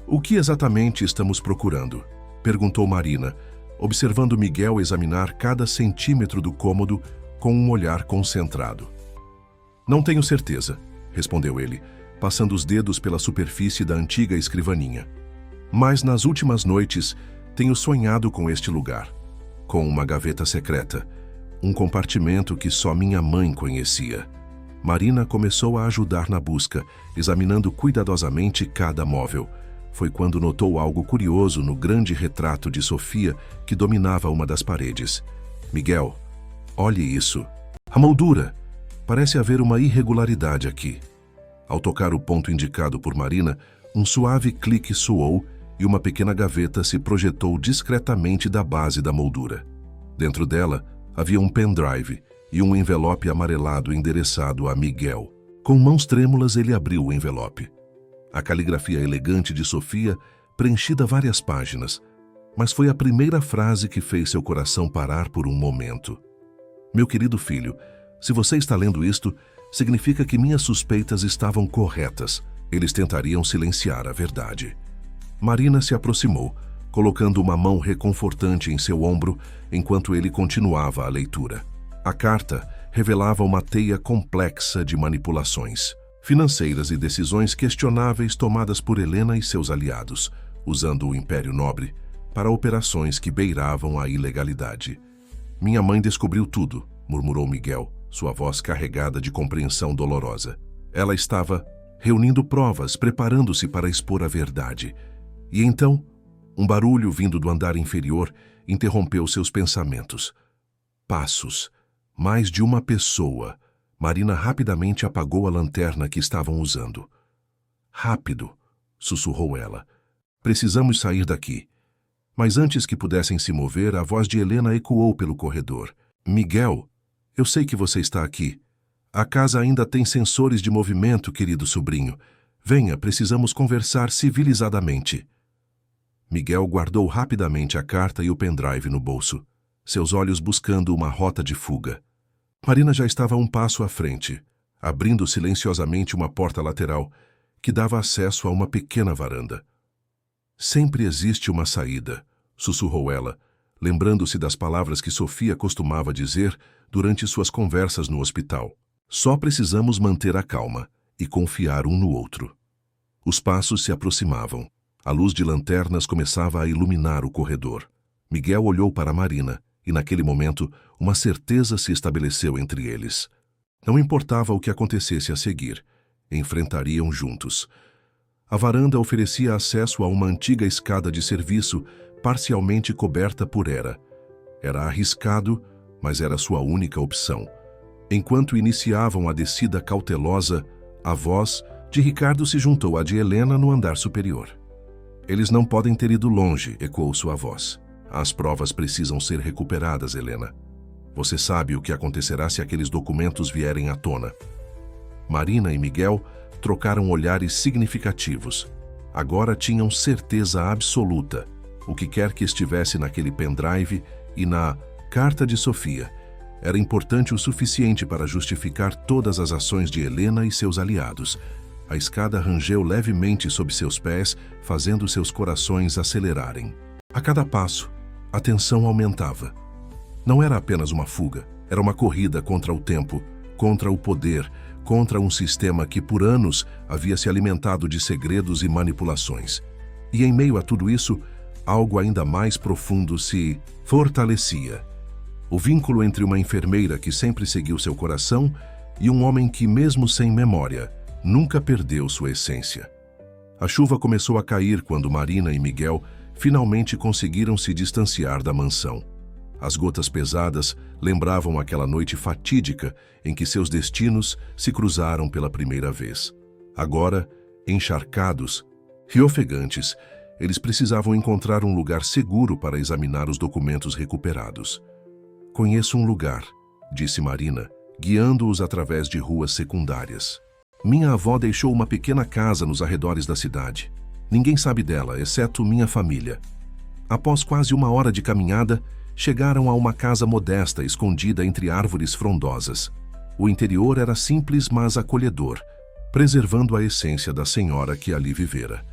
O que exatamente estamos procurando? Perguntou Marina, observando Miguel examinar cada centímetro do cômodo com um olhar concentrado. Não tenho certeza, respondeu ele, passando os dedos pela superfície da antiga escrivaninha. Mas nas últimas noites tenho sonhado com este lugar, com uma gaveta secreta, um compartimento que só minha mãe conhecia. Marina começou a ajudar na busca, examinando cuidadosamente cada móvel. Foi quando notou algo curioso no grande retrato de Sofia que dominava uma das paredes. Miguel, olhe isso. A moldura! Parece haver uma irregularidade aqui. Ao tocar o ponto indicado por Marina, um suave clique soou e uma pequena gaveta se projetou discretamente da base da moldura. Dentro dela havia um pendrive e um envelope amarelado endereçado a Miguel. Com mãos trêmulas ele abriu o envelope. A caligrafia elegante de Sofia preenchida várias páginas, mas foi a primeira frase que fez seu coração parar por um momento. Meu querido filho, se você está lendo isto, significa que minhas suspeitas estavam corretas. Eles tentariam silenciar a verdade. Marina se aproximou, colocando uma mão reconfortante em seu ombro enquanto ele continuava a leitura. A carta revelava uma teia complexa de manipulações financeiras e decisões questionáveis tomadas por Helena e seus aliados, usando o Império Nobre para operações que beiravam a ilegalidade. Minha mãe descobriu tudo, murmurou Miguel, sua voz carregada de compreensão dolorosa. Ela estava reunindo provas, preparando-se para expor a verdade. E então, um barulho vindo do andar inferior interrompeu seus pensamentos. Passos. Mais de uma pessoa. Marina rapidamente apagou a lanterna que estavam usando. Rápido, sussurrou ela. Precisamos sair daqui. Mas antes que pudessem se mover, a voz de Helena ecoou pelo corredor. Miguel, eu sei que você está aqui. A casa ainda tem sensores de movimento, querido sobrinho. Venha, precisamos conversar civilizadamente. Miguel guardou rapidamente a carta e o pendrive no bolso, seus olhos buscando uma rota de fuga. Marina já estava um passo à frente, abrindo silenciosamente uma porta lateral que dava acesso a uma pequena varanda. Sempre existe uma saída, sussurrou ela, lembrando-se das palavras que Sofia costumava dizer durante suas conversas no hospital. Só precisamos manter a calma e confiar um no outro. Os passos se aproximavam. A luz de lanternas começava a iluminar o corredor. Miguel olhou para Marina e, naquele momento, uma certeza se estabeleceu entre eles. Não importava o que acontecesse a seguir, enfrentariam juntos. A varanda oferecia acesso a uma antiga escada de serviço parcialmente coberta por era. Era arriscado, mas era sua única opção. Enquanto iniciavam a descida cautelosa, a voz de Ricardo se juntou à de Helena no andar superior. Eles não podem ter ido longe, ecoou sua voz. As provas precisam ser recuperadas, Helena. Você sabe o que acontecerá se aqueles documentos vierem à tona. Marina e Miguel trocaram olhares significativos. Agora tinham certeza absoluta. O que quer que estivesse naquele pendrive e na carta de Sofia era importante o suficiente para justificar todas as ações de Helena e seus aliados. A escada rangeu levemente sob seus pés, fazendo seus corações acelerarem. A cada passo, a tensão aumentava. Não era apenas uma fuga, era uma corrida contra o tempo, contra o poder, contra um sistema que por anos havia se alimentado de segredos e manipulações. E em meio a tudo isso, algo ainda mais profundo se fortalecia. O vínculo entre uma enfermeira que sempre seguiu seu coração e um homem que, mesmo sem memória, nunca perdeu sua essência. A chuva começou a cair quando Marina e Miguel finalmente conseguiram se distanciar da mansão. As gotas pesadas lembravam aquela noite fatídica em que seus destinos se cruzaram pela primeira vez. Agora, encharcados e ofegantes, eles precisavam encontrar um lugar seguro para examinar os documentos recuperados. Conheço um lugar, disse Marina, guiando-os através de ruas secundárias. Minha avó deixou uma pequena casa nos arredores da cidade. Ninguém sabe dela, exceto minha família. Após quase uma hora de caminhada, chegaram a uma casa modesta escondida entre árvores frondosas. O interior era simples, mas acolhedor, preservando a essência da senhora que ali vivera.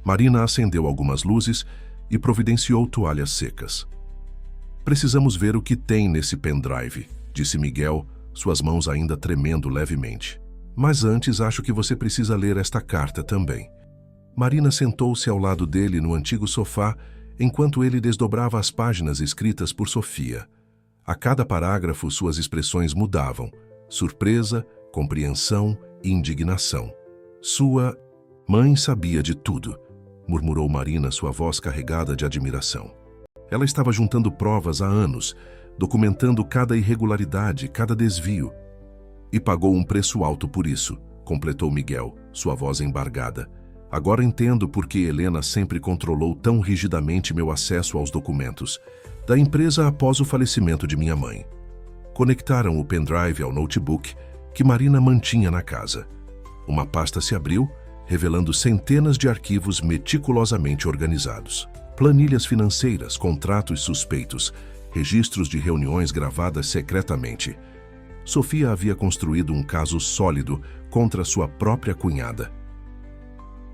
Marina acendeu algumas luzes e providenciou toalhas secas. Precisamos ver o que tem nesse pendrive, disse Miguel, suas mãos ainda tremendo levemente. Mas antes acho que você precisa ler esta carta também. Marina sentou-se ao lado dele no antigo sofá, enquanto ele desdobrava as páginas escritas por Sofia. A cada parágrafo suas expressões mudavam: surpresa, compreensão e indignação. Sua mãe sabia de tudo, murmurou Marina, sua voz carregada de admiração. Ela estava juntando provas há anos, documentando cada irregularidade, cada desvio. E pagou um preço alto por isso, completou Miguel, sua voz embargada. Agora entendo por que Helena sempre controlou tão rigidamente meu acesso aos documentos da empresa após o falecimento de minha mãe. Conectaram o pendrive ao notebook que Marina mantinha na casa. Uma pasta se abriu, revelando centenas de arquivos meticulosamente organizados. Planilhas financeiras, contratos suspeitos, registros de reuniões gravadas secretamente. Sofia havia construído um caso sólido contra sua própria cunhada.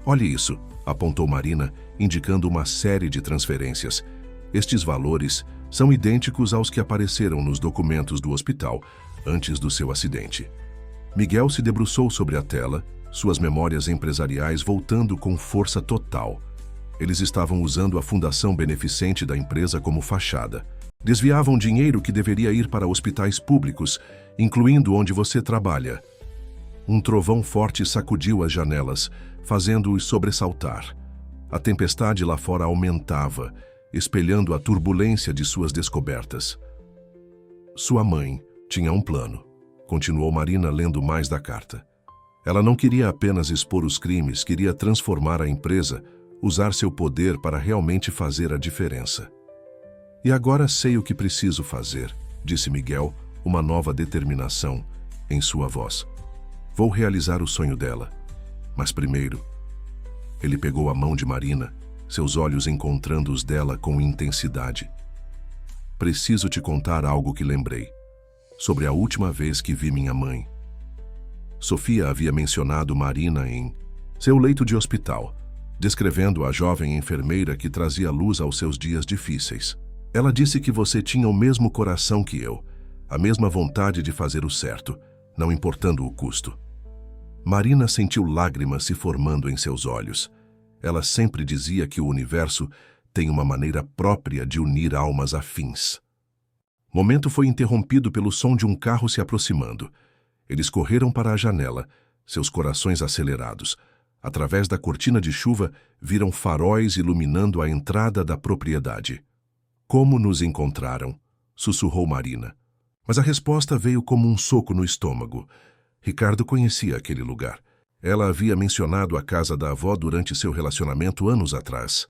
Olhe isso, apontou Marina, indicando uma série de transferências. Estes valores são idênticos aos que apareceram nos documentos do hospital antes do seu acidente. Miguel se debruçou sobre a tela, suas memórias empresariais voltando com força total. Eles estavam usando a fundação beneficente da empresa como fachada. Desviavam dinheiro que deveria ir para hospitais públicos, incluindo onde você trabalha. Um trovão forte sacudiu as janelas, fazendo-os sobressaltar. A tempestade lá fora aumentava, espelhando a turbulência de suas descobertas. Sua mãe tinha um plano, continuou Marina lendo mais da carta. Ela não queria apenas expor os crimes, queria transformar a empresa, usar seu poder para realmente fazer a diferença. E agora sei o que preciso fazer, disse Miguel, uma nova determinação em sua voz. Vou realizar o sonho dela. Mas primeiro, ele pegou a mão de Marina, seus olhos encontrando os dela com intensidade. Preciso te contar algo que lembrei, sobre a última vez que vi minha mãe. Sofia havia mencionado Marina em seu leito de hospital, descrevendo a jovem enfermeira que trazia luz aos seus dias difíceis. Ela disse que você tinha o mesmo coração que eu, a mesma vontade de fazer o certo, não importando o custo. Marina sentiu lágrimas se formando em seus olhos. Ela sempre dizia que o universo tem uma maneira própria de unir almas afins. O momento foi interrompido pelo som de um carro se aproximando. Eles correram para a janela, seus corações acelerados. Através da cortina de chuva, viram faróis iluminando a entrada da propriedade. Como nos encontraram? Sussurrou Marina. Mas a resposta veio como um soco no estômago. Ricardo conhecia aquele lugar. Ela havia mencionado a casa da avó durante seu relacionamento anos atrás.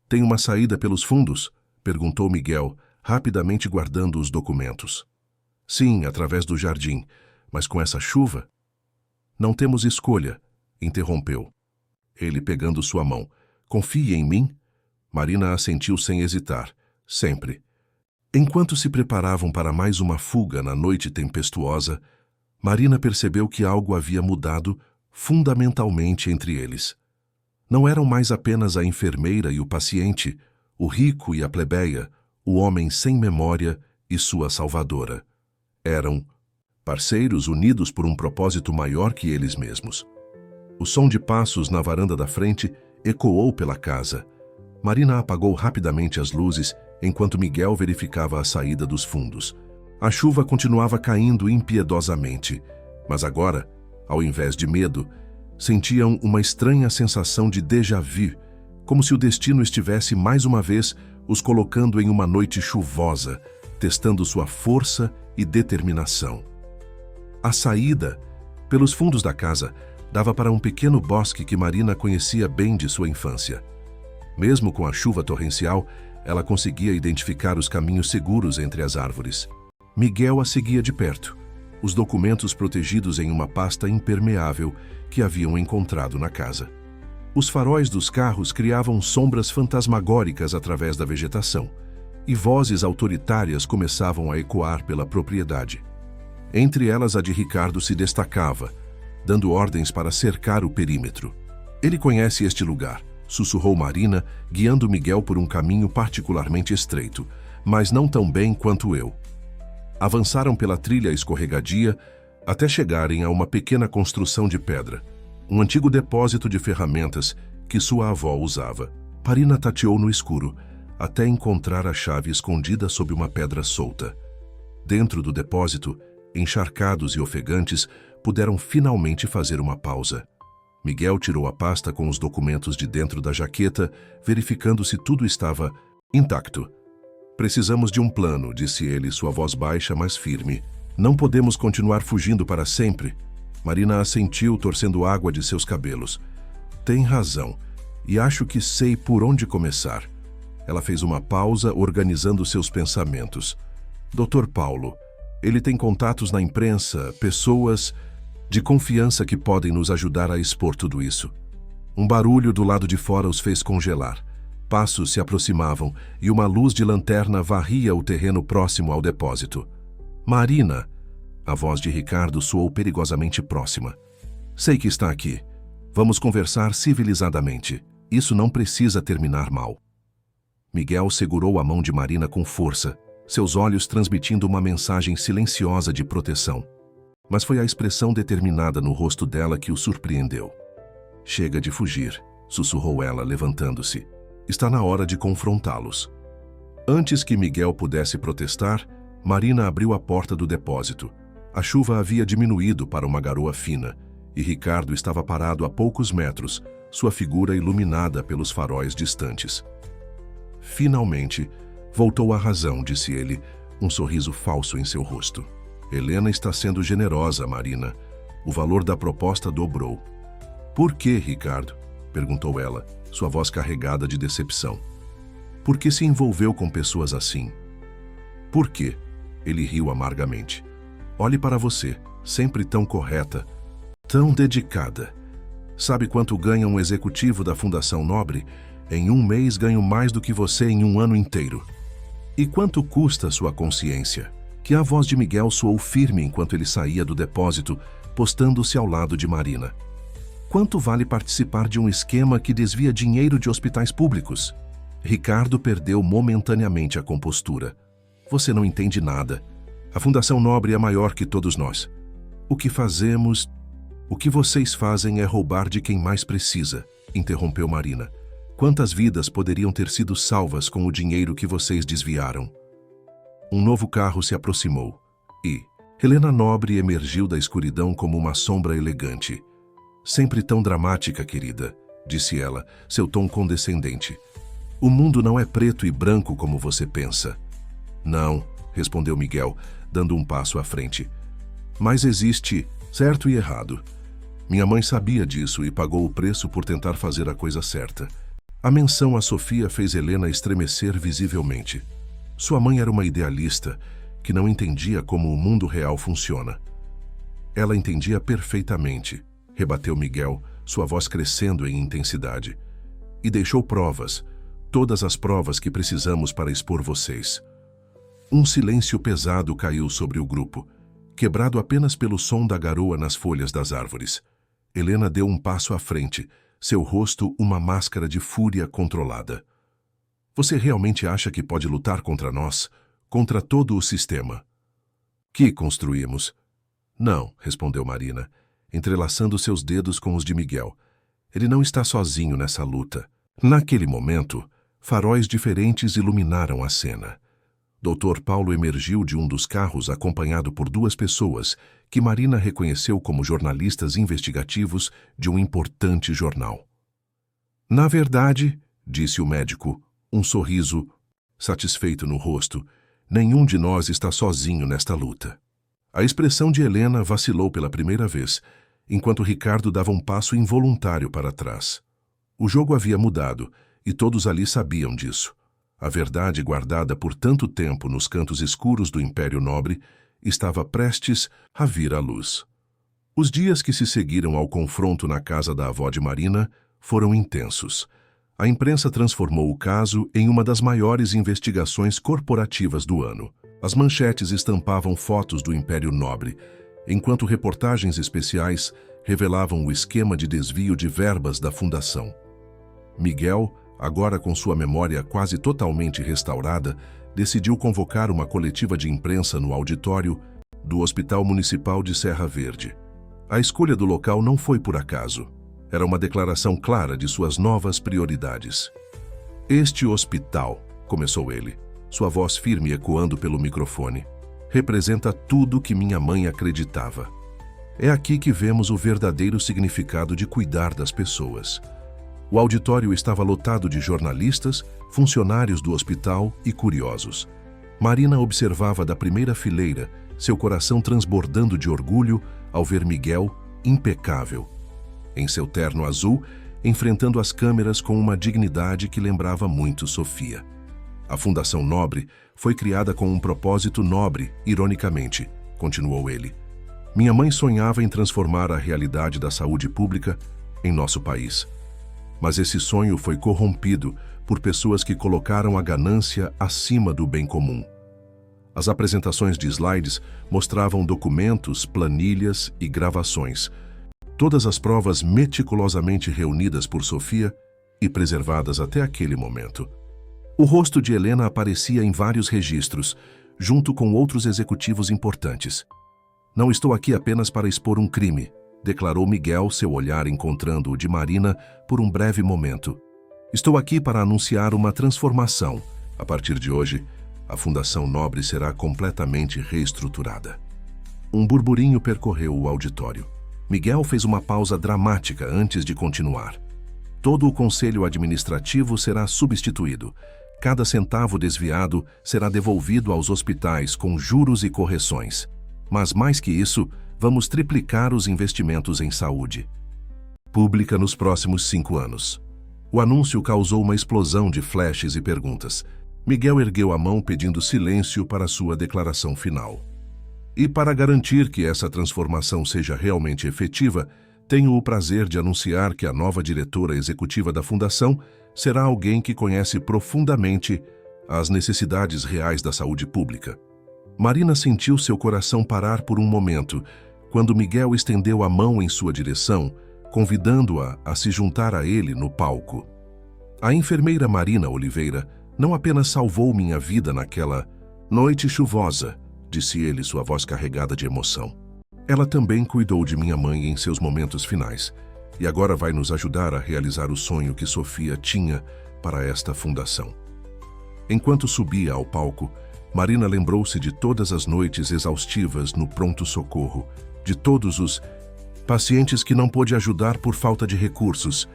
Tem uma saída pelos fundos? Perguntou Miguel, rapidamente guardando os documentos. Sim, através do jardim. Mas com essa chuva? Não temos escolha, interrompeu. Ele pegando sua mão. Confie em mim? Marina assentiu sem hesitar. Sempre. Enquanto se preparavam para mais uma fuga na noite tempestuosa, Marina percebeu que algo havia mudado fundamentalmente entre eles. Não eram mais apenas a enfermeira e o paciente, o rico e a plebeia, o homem sem memória e sua salvadora. Eram parceiros unidos por um propósito maior que eles mesmos. O som de passos na varanda da frente ecoou pela casa. Marina apagou rapidamente as luzes enquanto Miguel verificava a saída dos fundos. A chuva continuava caindo impiedosamente, mas agora, ao invés de medo, sentiam uma estranha sensação de déjà vu, como se o destino estivesse mais uma vez os colocando em uma noite chuvosa, testando sua força e determinação. A saída, pelos fundos da casa, dava para um pequeno bosque que Marina conhecia bem de sua infância. Mesmo com a chuva torrencial, ela conseguia identificar os caminhos seguros entre as árvores. Miguel a seguia de perto, os documentos protegidos em uma pasta impermeável que haviam encontrado na casa. Os faróis dos carros criavam sombras fantasmagóricas através da vegetação, e vozes autoritárias começavam a ecoar pela propriedade. Entre elas a de Ricardo se destacava, dando ordens para cercar o perímetro. Ele conhece este lugar, sussurrou Marina, guiando Miguel por um caminho particularmente estreito, mas não tão bem quanto eu. Avançaram pela trilha escorregadia até chegarem a uma pequena construção de pedra, um antigo depósito de ferramentas que sua avó usava. Marina tateou no escuro, até encontrar a chave escondida sob uma pedra solta. Dentro do depósito, encharcados e ofegantes, puderam finalmente fazer uma pausa. Miguel tirou a pasta com os documentos de dentro da jaqueta, verificando se tudo estava intacto. Precisamos de um plano, disse ele, sua voz baixa, mas firme. Não podemos continuar fugindo para sempre. Marina assentiu, torcendo água de seus cabelos. Tem razão, e acho que sei por onde começar. Ela fez uma pausa, organizando seus pensamentos. Dr. Paulo, ele tem contatos na imprensa, pessoas de confiança que podem nos ajudar a expor tudo isso. Um barulho do lado de fora os fez congelar. Passos se aproximavam e uma luz de lanterna varria o terreno próximo ao depósito. Marina! A voz de Ricardo soou perigosamente próxima. Sei que está aqui. Vamos conversar civilizadamente. Isso não precisa terminar mal. Miguel segurou a mão de Marina com força, seus olhos transmitindo uma mensagem silenciosa de proteção. Mas foi a expressão determinada no rosto dela que o surpreendeu. Chega de fugir, sussurrou ela, levantando-se. Está na hora de confrontá-los. Antes que Miguel pudesse protestar, Marina abriu a porta do depósito. A chuva havia diminuído para uma garoa fina, e Ricardo estava parado a poucos metros, sua figura iluminada pelos faróis distantes. Finalmente, voltou à razão, disse ele, um sorriso falso em seu rosto. Helena está sendo generosa, Marina. O valor da proposta dobrou. Por que, Ricardo? Perguntou ela, sua voz carregada de decepção. Por que se envolveu com pessoas assim? Por quê? Ele riu amargamente. Olhe para você, sempre tão correta, tão dedicada. Sabe quanto ganha um executivo da Fundação Nobre? Em um mês ganho mais do que você em um ano inteiro. E quanto custa sua consciência? Que a voz de Miguel soou firme enquanto ele saía do depósito, postando-se ao lado de Marina. Quanto vale participar de um esquema que desvia dinheiro de hospitais públicos? Ricardo perdeu momentaneamente a compostura. Você não entende nada. A Fundação Nobre é maior que todos nós. O que fazemos... O que vocês fazem é roubar de quem mais precisa, interrompeu Marina. Quantas vidas poderiam ter sido salvas com o dinheiro que vocês desviaram? Um novo carro se aproximou e Helena Nobre emergiu da escuridão como uma sombra elegante. Sempre tão dramática, querida, disse ela, seu tom condescendente. O mundo não é preto e branco como você pensa. Não, respondeu Miguel, dando um passo à frente. Mas existe certo e errado. Minha mãe sabia disso e pagou o preço por tentar fazer a coisa certa. A menção a Sofia fez Helena estremecer visivelmente. Sua mãe era uma idealista que não entendia como o mundo real funciona. Ela entendia perfeitamente, rebateu Miguel, sua voz crescendo em intensidade. E deixou provas, todas as provas que precisamos para expor vocês. Um silêncio pesado caiu sobre o grupo, quebrado apenas pelo som da garoa nas folhas das árvores. Helena deu um passo à frente, seu rosto uma máscara de fúria controlada. Você realmente acha que pode lutar contra nós, contra todo o sistema? Que construímos? Não, respondeu Marina, entrelaçando seus dedos com os de Miguel. Ele não está sozinho nessa luta. Naquele momento, faróis diferentes iluminaram a cena. Dr. Paulo emergiu de um dos carros acompanhado por duas pessoas que Marina reconheceu como jornalistas investigativos de um importante jornal. Na verdade, disse o médico, um sorriso satisfeito no rosto, nenhum de nós está sozinho nesta luta. A expressão de Helena vacilou pela primeira vez, enquanto Ricardo dava um passo involuntário para trás. O jogo havia mudado, e todos ali sabiam disso. A verdade guardada por tanto tempo nos cantos escuros do Império Nobre estava prestes a vir à luz. Os dias que se seguiram ao confronto na casa da avó de Marina foram intensos. A imprensa transformou o caso em uma das maiores investigações corporativas do ano. As manchetes estampavam fotos do Império Nobre, enquanto reportagens especiais revelavam o esquema de desvio de verbas da Fundação. Miguel, agora com sua memória quase totalmente restaurada, decidiu convocar uma coletiva de imprensa no auditório do Hospital Municipal de Serra Verde. A escolha do local não foi por acaso. Era uma declaração clara de suas novas prioridades. Este hospital, começou ele, sua voz firme ecoando pelo microfone, representa tudo que minha mãe acreditava. É aqui que vemos o verdadeiro significado de cuidar das pessoas. O auditório estava lotado de jornalistas, funcionários do hospital e curiosos. Marina observava da primeira fileira, seu coração transbordando de orgulho ao ver Miguel, impecável, em seu terno azul, enfrentando as câmeras com uma dignidade que lembrava muito Sofia. A Fundação Nobre foi criada com um propósito nobre, ironicamente, continuou ele. Minha mãe sonhava em transformar a realidade da saúde pública em nosso país. Mas esse sonho foi corrompido por pessoas que colocaram a ganância acima do bem comum. As apresentações de slides mostravam documentos, planilhas e gravações. Todas as provas meticulosamente reunidas por Sofia e preservadas até aquele momento. O rosto de Helena aparecia em vários registros, junto com outros executivos importantes. Não estou aqui apenas para expor um crime, declarou Miguel, seu olhar encontrando o de Marina por um breve momento. Estou aqui para anunciar uma transformação. A partir de hoje, a Fundação Nobre será completamente reestruturada. Um burburinho percorreu o auditório. Miguel fez uma pausa dramática antes de continuar. Todo o conselho administrativo será substituído. Cada centavo desviado será devolvido aos hospitais com juros e correções. Mas mais que isso, vamos triplicar os investimentos em saúde pública nos próximos 5 anos. O anúncio causou uma explosão de flashes e perguntas. Miguel ergueu a mão pedindo silêncio para sua declaração final. E para garantir que essa transformação seja realmente efetiva, tenho o prazer de anunciar que a nova diretora executiva da Fundação será alguém que conhece profundamente as necessidades reais da saúde pública. Marina sentiu seu coração parar por um momento, quando Miguel estendeu a mão em sua direção, convidando-a a se juntar a ele no palco. A enfermeira Marina Oliveira não apenas salvou minha vida naquela noite chuvosa, disse ele, sua voz carregada de emoção. Ela também cuidou de minha mãe em seus momentos finais, e agora vai nos ajudar a realizar o sonho que Sofia tinha para esta fundação. Enquanto subia ao palco, Marina lembrou-se de todas as noites exaustivas no pronto-socorro, de todos os pacientes que não pôde ajudar por falta de recursos,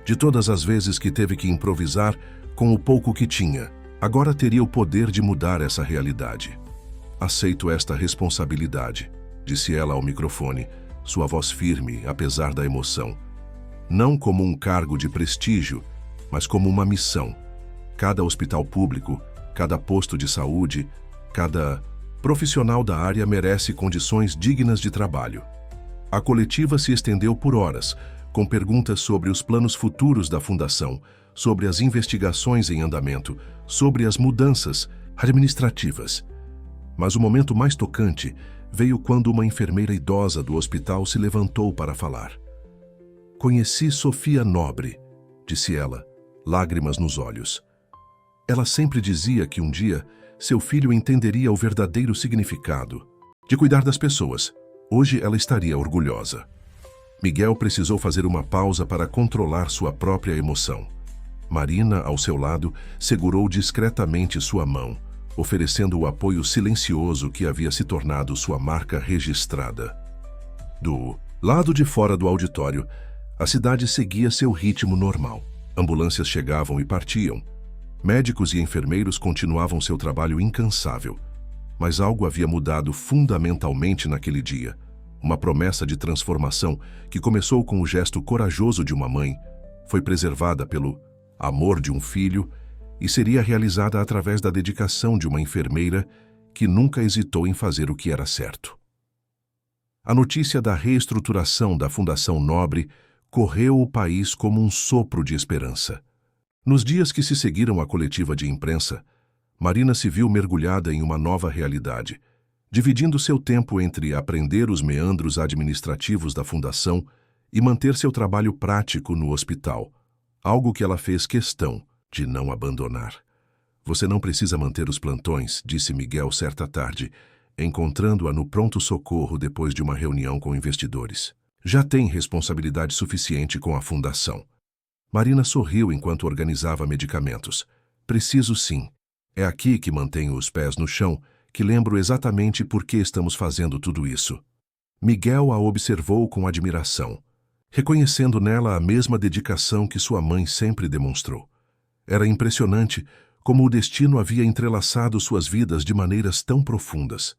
de todas as vezes que teve que improvisar com o pouco que tinha. Agora teria o poder de mudar essa realidade. Aceito esta responsabilidade, disse ela ao microfone, sua voz firme, apesar da emoção. Não como um cargo de prestígio, mas como uma missão. Cada hospital público, cada posto de saúde, cada profissional da área merece condições dignas de trabalho. A coletiva se estendeu por horas, com perguntas sobre os planos futuros da Fundação, sobre as investigações em andamento, sobre as mudanças administrativas. Mas o momento mais tocante veio quando uma enfermeira idosa do hospital se levantou para falar. Conheci Sofia Nobre, disse ela, lágrimas nos olhos. Ela sempre dizia que um dia seu filho entenderia o verdadeiro significado de cuidar das pessoas. Hoje ela estaria orgulhosa. Miguel precisou fazer uma pausa para controlar sua própria emoção. Marina, ao seu lado, segurou discretamente sua mão, oferecendo o apoio silencioso que havia se tornado sua marca registrada. Do lado de fora do auditório, a cidade seguia seu ritmo normal. Ambulâncias chegavam e partiam. Médicos e enfermeiros continuavam seu trabalho incansável. Mas algo havia mudado fundamentalmente naquele dia. Uma promessa de transformação que começou com o gesto corajoso de uma mãe, foi preservada pelo amor de um filho e seria realizada através da dedicação de uma enfermeira que nunca hesitou em fazer o que era certo. A notícia da reestruturação da Fundação Nobre correu o país como um sopro de esperança. Nos dias que se seguiram à coletiva de imprensa, Marina se viu mergulhada em uma nova realidade, dividindo seu tempo entre aprender os meandros administrativos da Fundação e manter seu trabalho prático no hospital, algo que ela fez questão de não abandonar. Você não precisa manter os plantões, disse Miguel certa tarde, encontrando-a no pronto-socorro depois de uma reunião com investidores. Já tem responsabilidade suficiente com a Fundação. Marina sorriu enquanto organizava medicamentos. Preciso sim. É aqui que mantenho os pés no chão, que lembro exatamente por que estamos fazendo tudo isso. Miguel a observou com admiração, reconhecendo nela a mesma dedicação que sua mãe sempre demonstrou. Era impressionante como o destino havia entrelaçado suas vidas de maneiras tão profundas.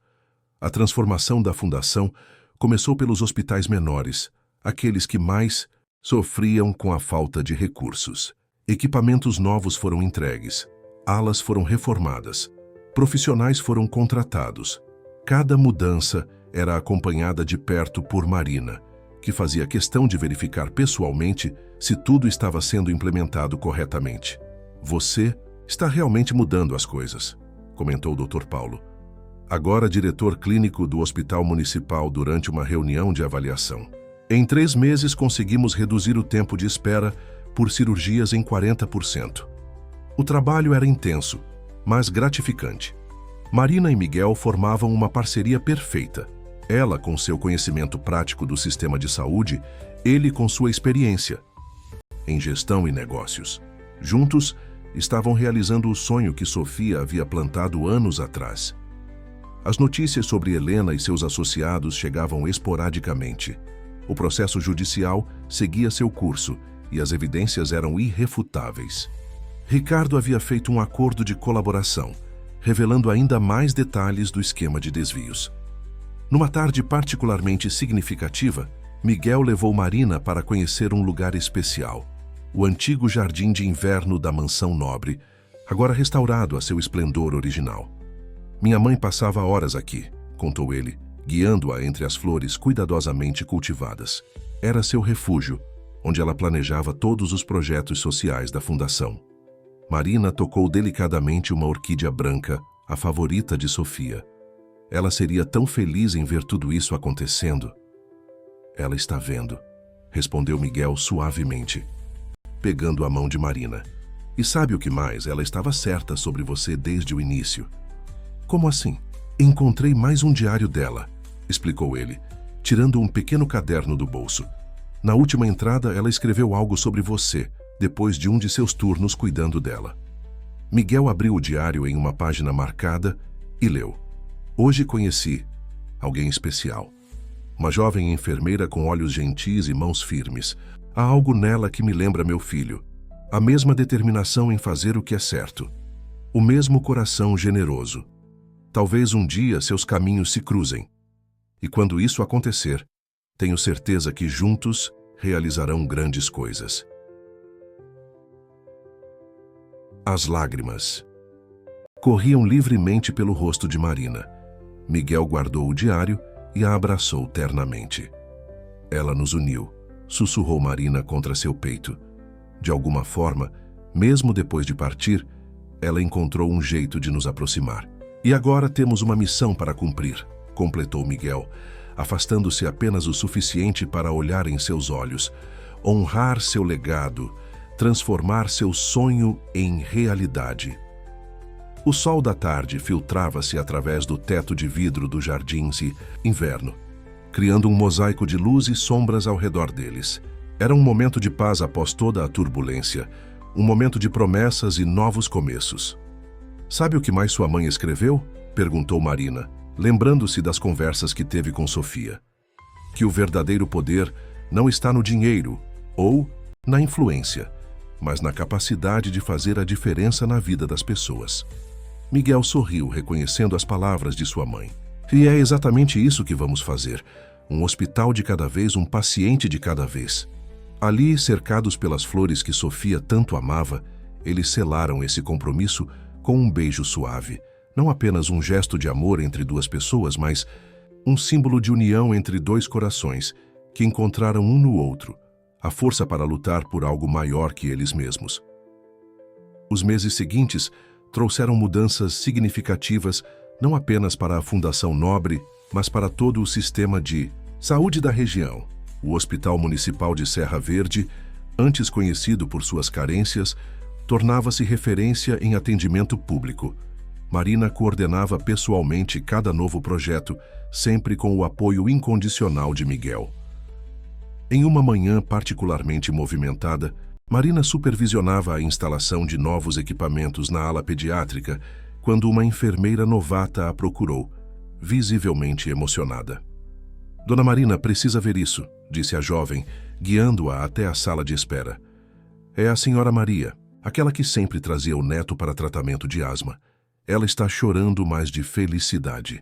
A transformação da Fundação começou pelos hospitais menores, aqueles que mais sofriam com a falta de recursos. Equipamentos novos foram entregues, alas foram reformadas, profissionais foram contratados. Cada mudança era acompanhada de perto por Marina, que fazia questão de verificar pessoalmente se tudo estava sendo implementado corretamente. Você está realmente mudando as coisas, comentou o Dr. Paulo, agora diretor clínico do Hospital Municipal, durante uma reunião de avaliação. Em 3 meses conseguimos reduzir o tempo de espera por cirurgias em 40%. O trabalho era intenso, mas gratificante. Marina e Miguel formavam uma parceria perfeita. Ela com seu conhecimento prático do sistema de saúde, ele com sua experiência em gestão e negócios. Juntos, estavam realizando o sonho que Sofia havia plantado anos atrás. As notícias sobre Helena e seus associados chegavam esporadicamente. O processo judicial seguia seu curso e as evidências eram irrefutáveis. Ricardo havia feito um acordo de colaboração, revelando ainda mais detalhes do esquema de desvios. Numa tarde particularmente significativa, Miguel levou Marina para conhecer um lugar especial, o antigo jardim de inverno da mansão nobre, agora restaurado a seu esplendor original. Minha mãe passava horas aqui, contou ele, guiando-a entre as flores cuidadosamente cultivadas. Era seu refúgio, onde ela planejava todos os projetos sociais da fundação. Marina tocou delicadamente uma orquídea branca, a favorita de Sofia. Ela seria tão feliz em ver tudo isso acontecendo. Ela está vendo, respondeu Miguel suavemente, pegando a mão de Marina. E sabe o que mais? Ela estava certa sobre você desde o início. Como assim? Encontrei mais um diário dela, explicou ele, tirando um pequeno caderno do bolso. Na última entrada, ela escreveu algo sobre você, depois de um de seus turnos cuidando dela. Miguel abriu o diário em uma página marcada e leu. Hoje conheci alguém especial. Uma jovem enfermeira com olhos gentis e mãos firmes. Há algo nela que me lembra meu filho. A mesma determinação em fazer o que é certo. O mesmo coração generoso. Talvez um dia seus caminhos se cruzem. E quando isso acontecer, tenho certeza que juntos realizarão grandes coisas. As lágrimas corriam livremente pelo rosto de Marina. Miguel guardou o diário e a abraçou ternamente. Ela nos uniu, sussurrou Marina contra seu peito. De alguma forma, mesmo depois de partir, ela encontrou um jeito de nos aproximar. E agora temos uma missão para cumprir, completou Miguel, afastando-se apenas o suficiente para olhar em seus olhos, honrar seu legado, transformar seu sonho em realidade. O sol da tarde filtrava-se através do teto de vidro do jardim de inverno, criando um mosaico de luz e sombras ao redor deles. Era um momento de paz após toda a turbulência, um momento de promessas e novos começos. Sabe o que mais sua mãe escreveu? Perguntou Marina, lembrando-se das conversas que teve com Sofia. Que o verdadeiro poder não está no dinheiro ou na influência, mas na capacidade de fazer a diferença na vida das pessoas. Miguel sorriu, reconhecendo as palavras de sua mãe. E é exatamente isso que vamos fazer. Um hospital de cada vez, um paciente de cada vez. Ali, cercados pelas flores que Sofia tanto amava, eles selaram esse compromisso com um beijo suave. Não apenas um gesto de amor entre duas pessoas, mas um símbolo de união entre dois corações que encontraram um no outro, a força para lutar por algo maior que eles mesmos. Os meses seguintes trouxeram mudanças significativas não apenas para a Fundação Nobre, mas para todo o sistema de saúde da região. O Hospital Municipal de Serra Verde, antes conhecido por suas carências, tornava-se referência em atendimento público. Marina coordenava pessoalmente cada novo projeto, sempre com o apoio incondicional de Miguel. Em uma manhã particularmente movimentada, Marina supervisionava a instalação de novos equipamentos na ala pediátrica quando uma enfermeira novata a procurou, visivelmente emocionada. Dona Marina precisa ver isso, disse a jovem, guiando-a até a sala de espera. É a senhora Maria, aquela que sempre trazia o neto para tratamento de asma. Ela está chorando, mas de felicidade.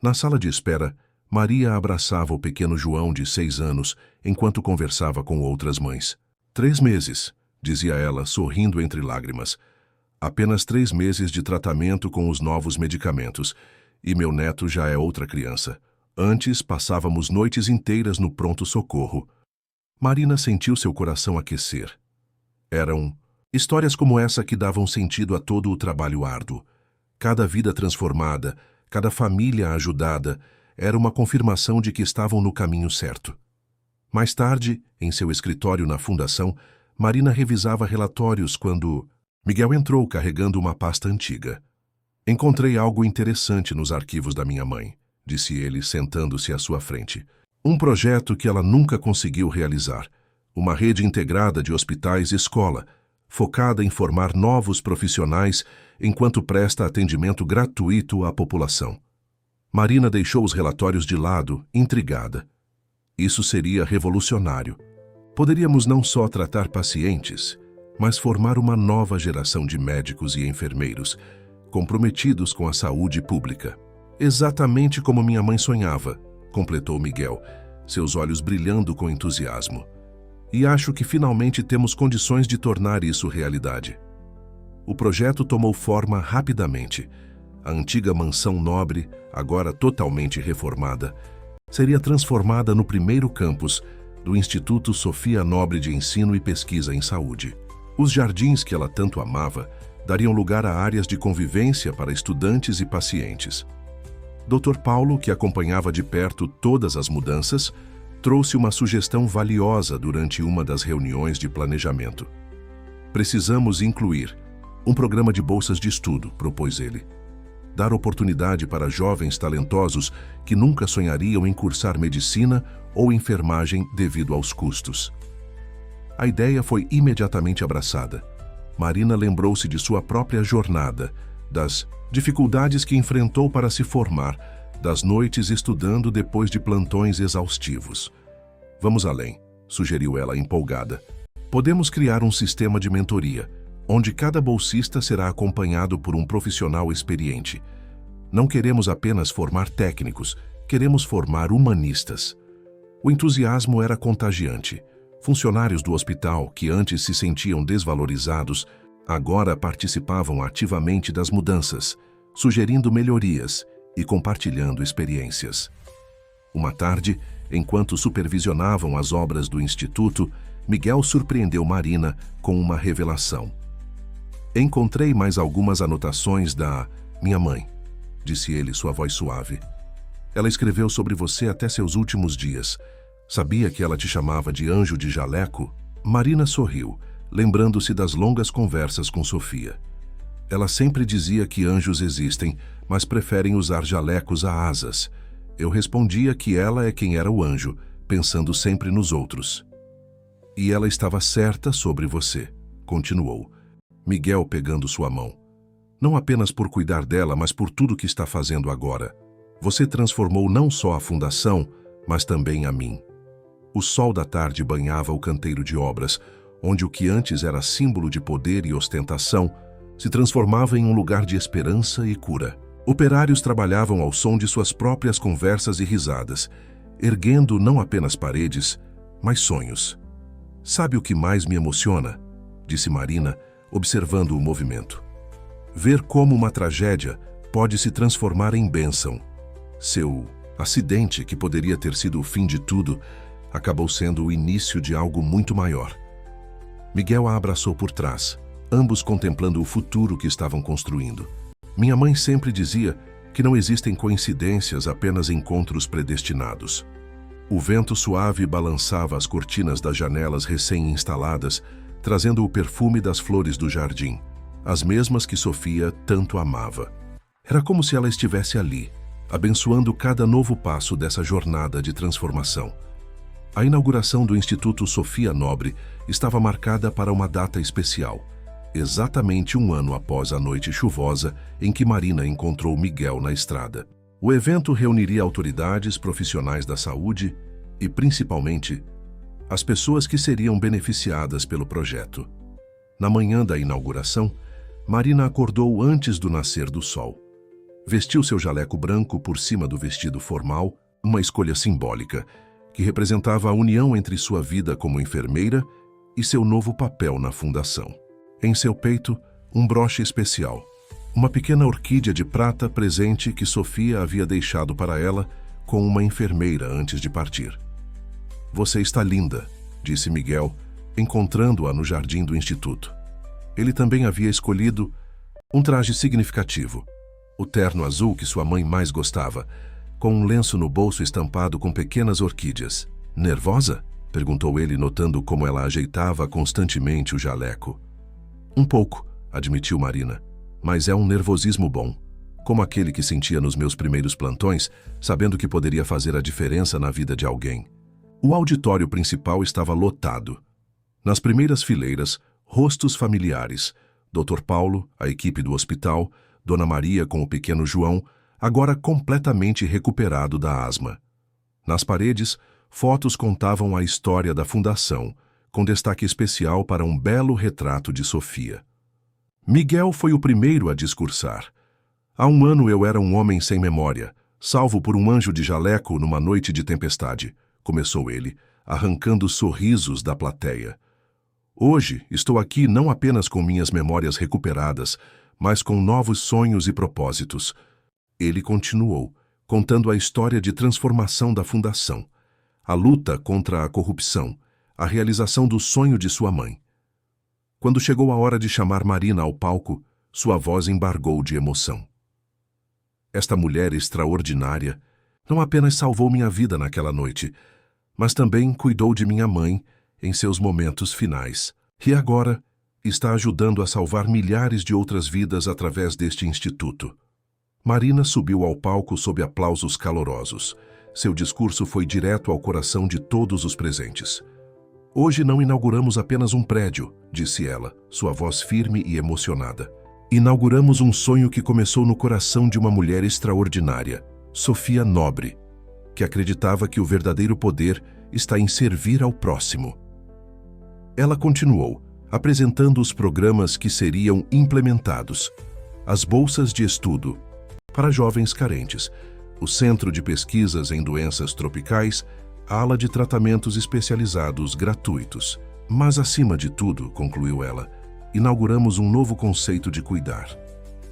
Na sala de espera, Maria abraçava o pequeno João de 6 anos enquanto conversava com outras mães. 3 meses, dizia ela, sorrindo entre lágrimas. Apenas 3 meses de tratamento com os novos medicamentos, e meu neto já é outra criança. Antes, passávamos noites inteiras no pronto-socorro. Marina sentiu seu coração aquecer. Eram histórias como essa que davam sentido a todo o trabalho árduo. Cada vida transformada, cada família ajudada, era uma confirmação de que estavam no caminho certo. Mais tarde, em seu escritório na fundação, Marina revisava relatórios quando Miguel entrou carregando uma pasta antiga. Encontrei algo interessante nos arquivos da minha mãe, disse ele, sentando-se à sua frente. Um projeto que ela nunca conseguiu realizar. Uma rede integrada de hospitais e escola, focada em formar novos profissionais enquanto presta atendimento gratuito à população. Marina deixou os relatórios de lado, intrigada. Isso seria revolucionário. Poderíamos não só tratar pacientes, mas formar uma nova geração de médicos e enfermeiros, comprometidos com a saúde pública. Exatamente como minha mãe sonhava, completou Miguel, seus olhos brilhando com entusiasmo. E acho que finalmente temos condições de tornar isso realidade. O projeto tomou forma rapidamente. A antiga mansão nobre, agora totalmente reformada, seria transformada no primeiro campus do Instituto Sofia Nobre de Ensino e Pesquisa em Saúde. Os jardins que ela tanto amava dariam lugar a áreas de convivência para estudantes e pacientes. Dr. Paulo, que acompanhava de perto todas as mudanças, trouxe uma sugestão valiosa durante uma das reuniões de planejamento. Precisamos incluir um programa de bolsas de estudo, propôs ele. Dar oportunidade para jovens talentosos que nunca sonhariam em cursar medicina ou enfermagem devido aos custos. A ideia foi imediatamente abraçada. Marina lembrou-se de sua própria jornada, das dificuldades que enfrentou para se formar, das noites estudando depois de plantões exaustivos. Vamos além, sugeriu ela empolgada. Podemos criar um sistema de mentoria, onde cada bolsista será acompanhado por um profissional experiente. Não queremos apenas formar técnicos, queremos formar humanistas. O entusiasmo era contagiante. Funcionários do hospital, que antes se sentiam desvalorizados, agora participavam ativamente das mudanças, sugerindo melhorias e compartilhando experiências. Uma tarde, enquanto supervisionavam as obras do Instituto, Miguel surpreendeu Marina com uma revelação. Encontrei mais algumas anotações da minha mãe, disse ele, sua voz suave. Ela escreveu sobre você até seus últimos dias. Sabia que ela te chamava de anjo de jaleco? Marina sorriu, lembrando-se das longas conversas com Sofia. Ela sempre dizia que anjos existem, mas preferem usar jalecos a asas. Eu respondia que ela é quem era o anjo, pensando sempre nos outros. E ela estava certa sobre você, continuou, Miguel pegando sua mão. Não apenas por cuidar dela, mas por tudo que está fazendo agora. Você transformou não só a fundação, mas também a mim. O sol da tarde banhava o canteiro de obras, onde o que antes era símbolo de poder e ostentação se transformava em um lugar de esperança e cura. Operários trabalhavam ao som de suas próprias conversas e risadas, erguendo não apenas paredes, mas sonhos. Sabe o que mais me emociona? Disse Marina, observando o movimento. Ver como uma tragédia pode se transformar em bênção. Seu acidente, que poderia ter sido o fim de tudo, acabou sendo o início de algo muito maior. Miguel a abraçou por trás, ambos contemplando o futuro que estavam construindo. Minha mãe sempre dizia que não existem coincidências, apenas encontros predestinados. O vento suave balançava as cortinas das janelas recém-instaladas, trazendo o perfume das flores do jardim, as mesmas que Sofia tanto amava. Era como se ela estivesse ali, abençoando cada novo passo dessa jornada de transformação. A inauguração do Instituto Sofia Nobre estava marcada para uma data especial, exatamente um ano após a noite chuvosa em que Marina encontrou Miguel na estrada. O evento reuniria autoridades, profissionais da saúde e, principalmente, as pessoas que seriam beneficiadas pelo projeto. Na manhã da inauguração, Marina acordou antes do nascer do sol. Vestiu seu jaleco branco por cima do vestido formal, uma escolha simbólica, que representava a união entre sua vida como enfermeira e seu novo papel na fundação. Em seu peito, um broche especial, uma pequena orquídea de prata presente que Sofia havia deixado para ela com uma enfermeira antes de partir. Você está linda, disse Miguel, encontrando-a no jardim do instituto. Ele também havia escolhido um traje significativo, o terno azul que sua mãe mais gostava, com um lenço no bolso estampado com pequenas orquídeas. Nervosa? Perguntou ele, notando como ela ajeitava constantemente o jaleco. Um pouco, admitiu Marina, mas é um nervosismo bom, como aquele que sentia nos meus primeiros plantões, sabendo que poderia fazer a diferença na vida de alguém. O auditório principal estava lotado. Nas primeiras fileiras, rostos familiares. Dr. Paulo, a equipe do hospital, Dona Maria com o pequeno João, agora completamente recuperado da asma. Nas paredes, fotos contavam a história da fundação, com destaque especial para um belo retrato de Sofia. Miguel foi o primeiro a discursar. Há um ano eu era um homem sem memória, salvo por um anjo de jaleco numa noite de tempestade, começou ele, arrancando sorrisos da plateia. Hoje estou aqui não apenas com minhas memórias recuperadas, mas com novos sonhos e propósitos. Ele continuou, contando a história de transformação da fundação, a luta contra a corrupção, a realização do sonho de sua mãe. Quando chegou a hora de chamar Marina ao palco, sua voz embargou de emoção. Esta mulher extraordinária não apenas salvou minha vida naquela noite, mas também cuidou de minha mãe em seus momentos finais. E agora está ajudando a salvar milhares de outras vidas através deste instituto. Marina subiu ao palco sob aplausos calorosos. Seu discurso foi direto ao coração de todos os presentes. Hoje não inauguramos apenas um prédio, disse ela, sua voz firme e emocionada. Inauguramos um sonho que começou no coração de uma mulher extraordinária, Sofia Nobre, que acreditava que o verdadeiro poder está em servir ao próximo. Ela continuou, apresentando os programas que seriam implementados, as bolsas de estudo para jovens carentes, o Centro de Pesquisas em Doenças Tropicais, a ala de tratamentos especializados gratuitos. Mas, acima de tudo, concluiu ela, inauguramos um novo conceito de cuidar.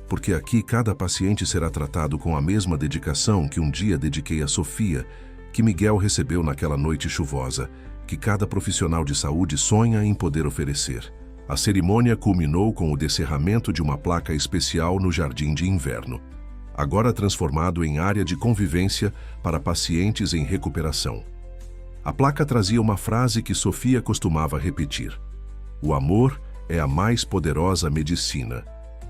Porque aqui cada paciente será tratado com a mesma dedicação que um dia dediquei a Sofia, que Miguel recebeu naquela noite chuvosa, que cada profissional de saúde sonha em poder oferecer. A cerimônia culminou com o descerramento de uma placa especial no jardim de inverno, agora transformado em área de convivência para pacientes em recuperação. A placa trazia uma frase que Sofia costumava repetir: o amor é a mais poderosa medicina,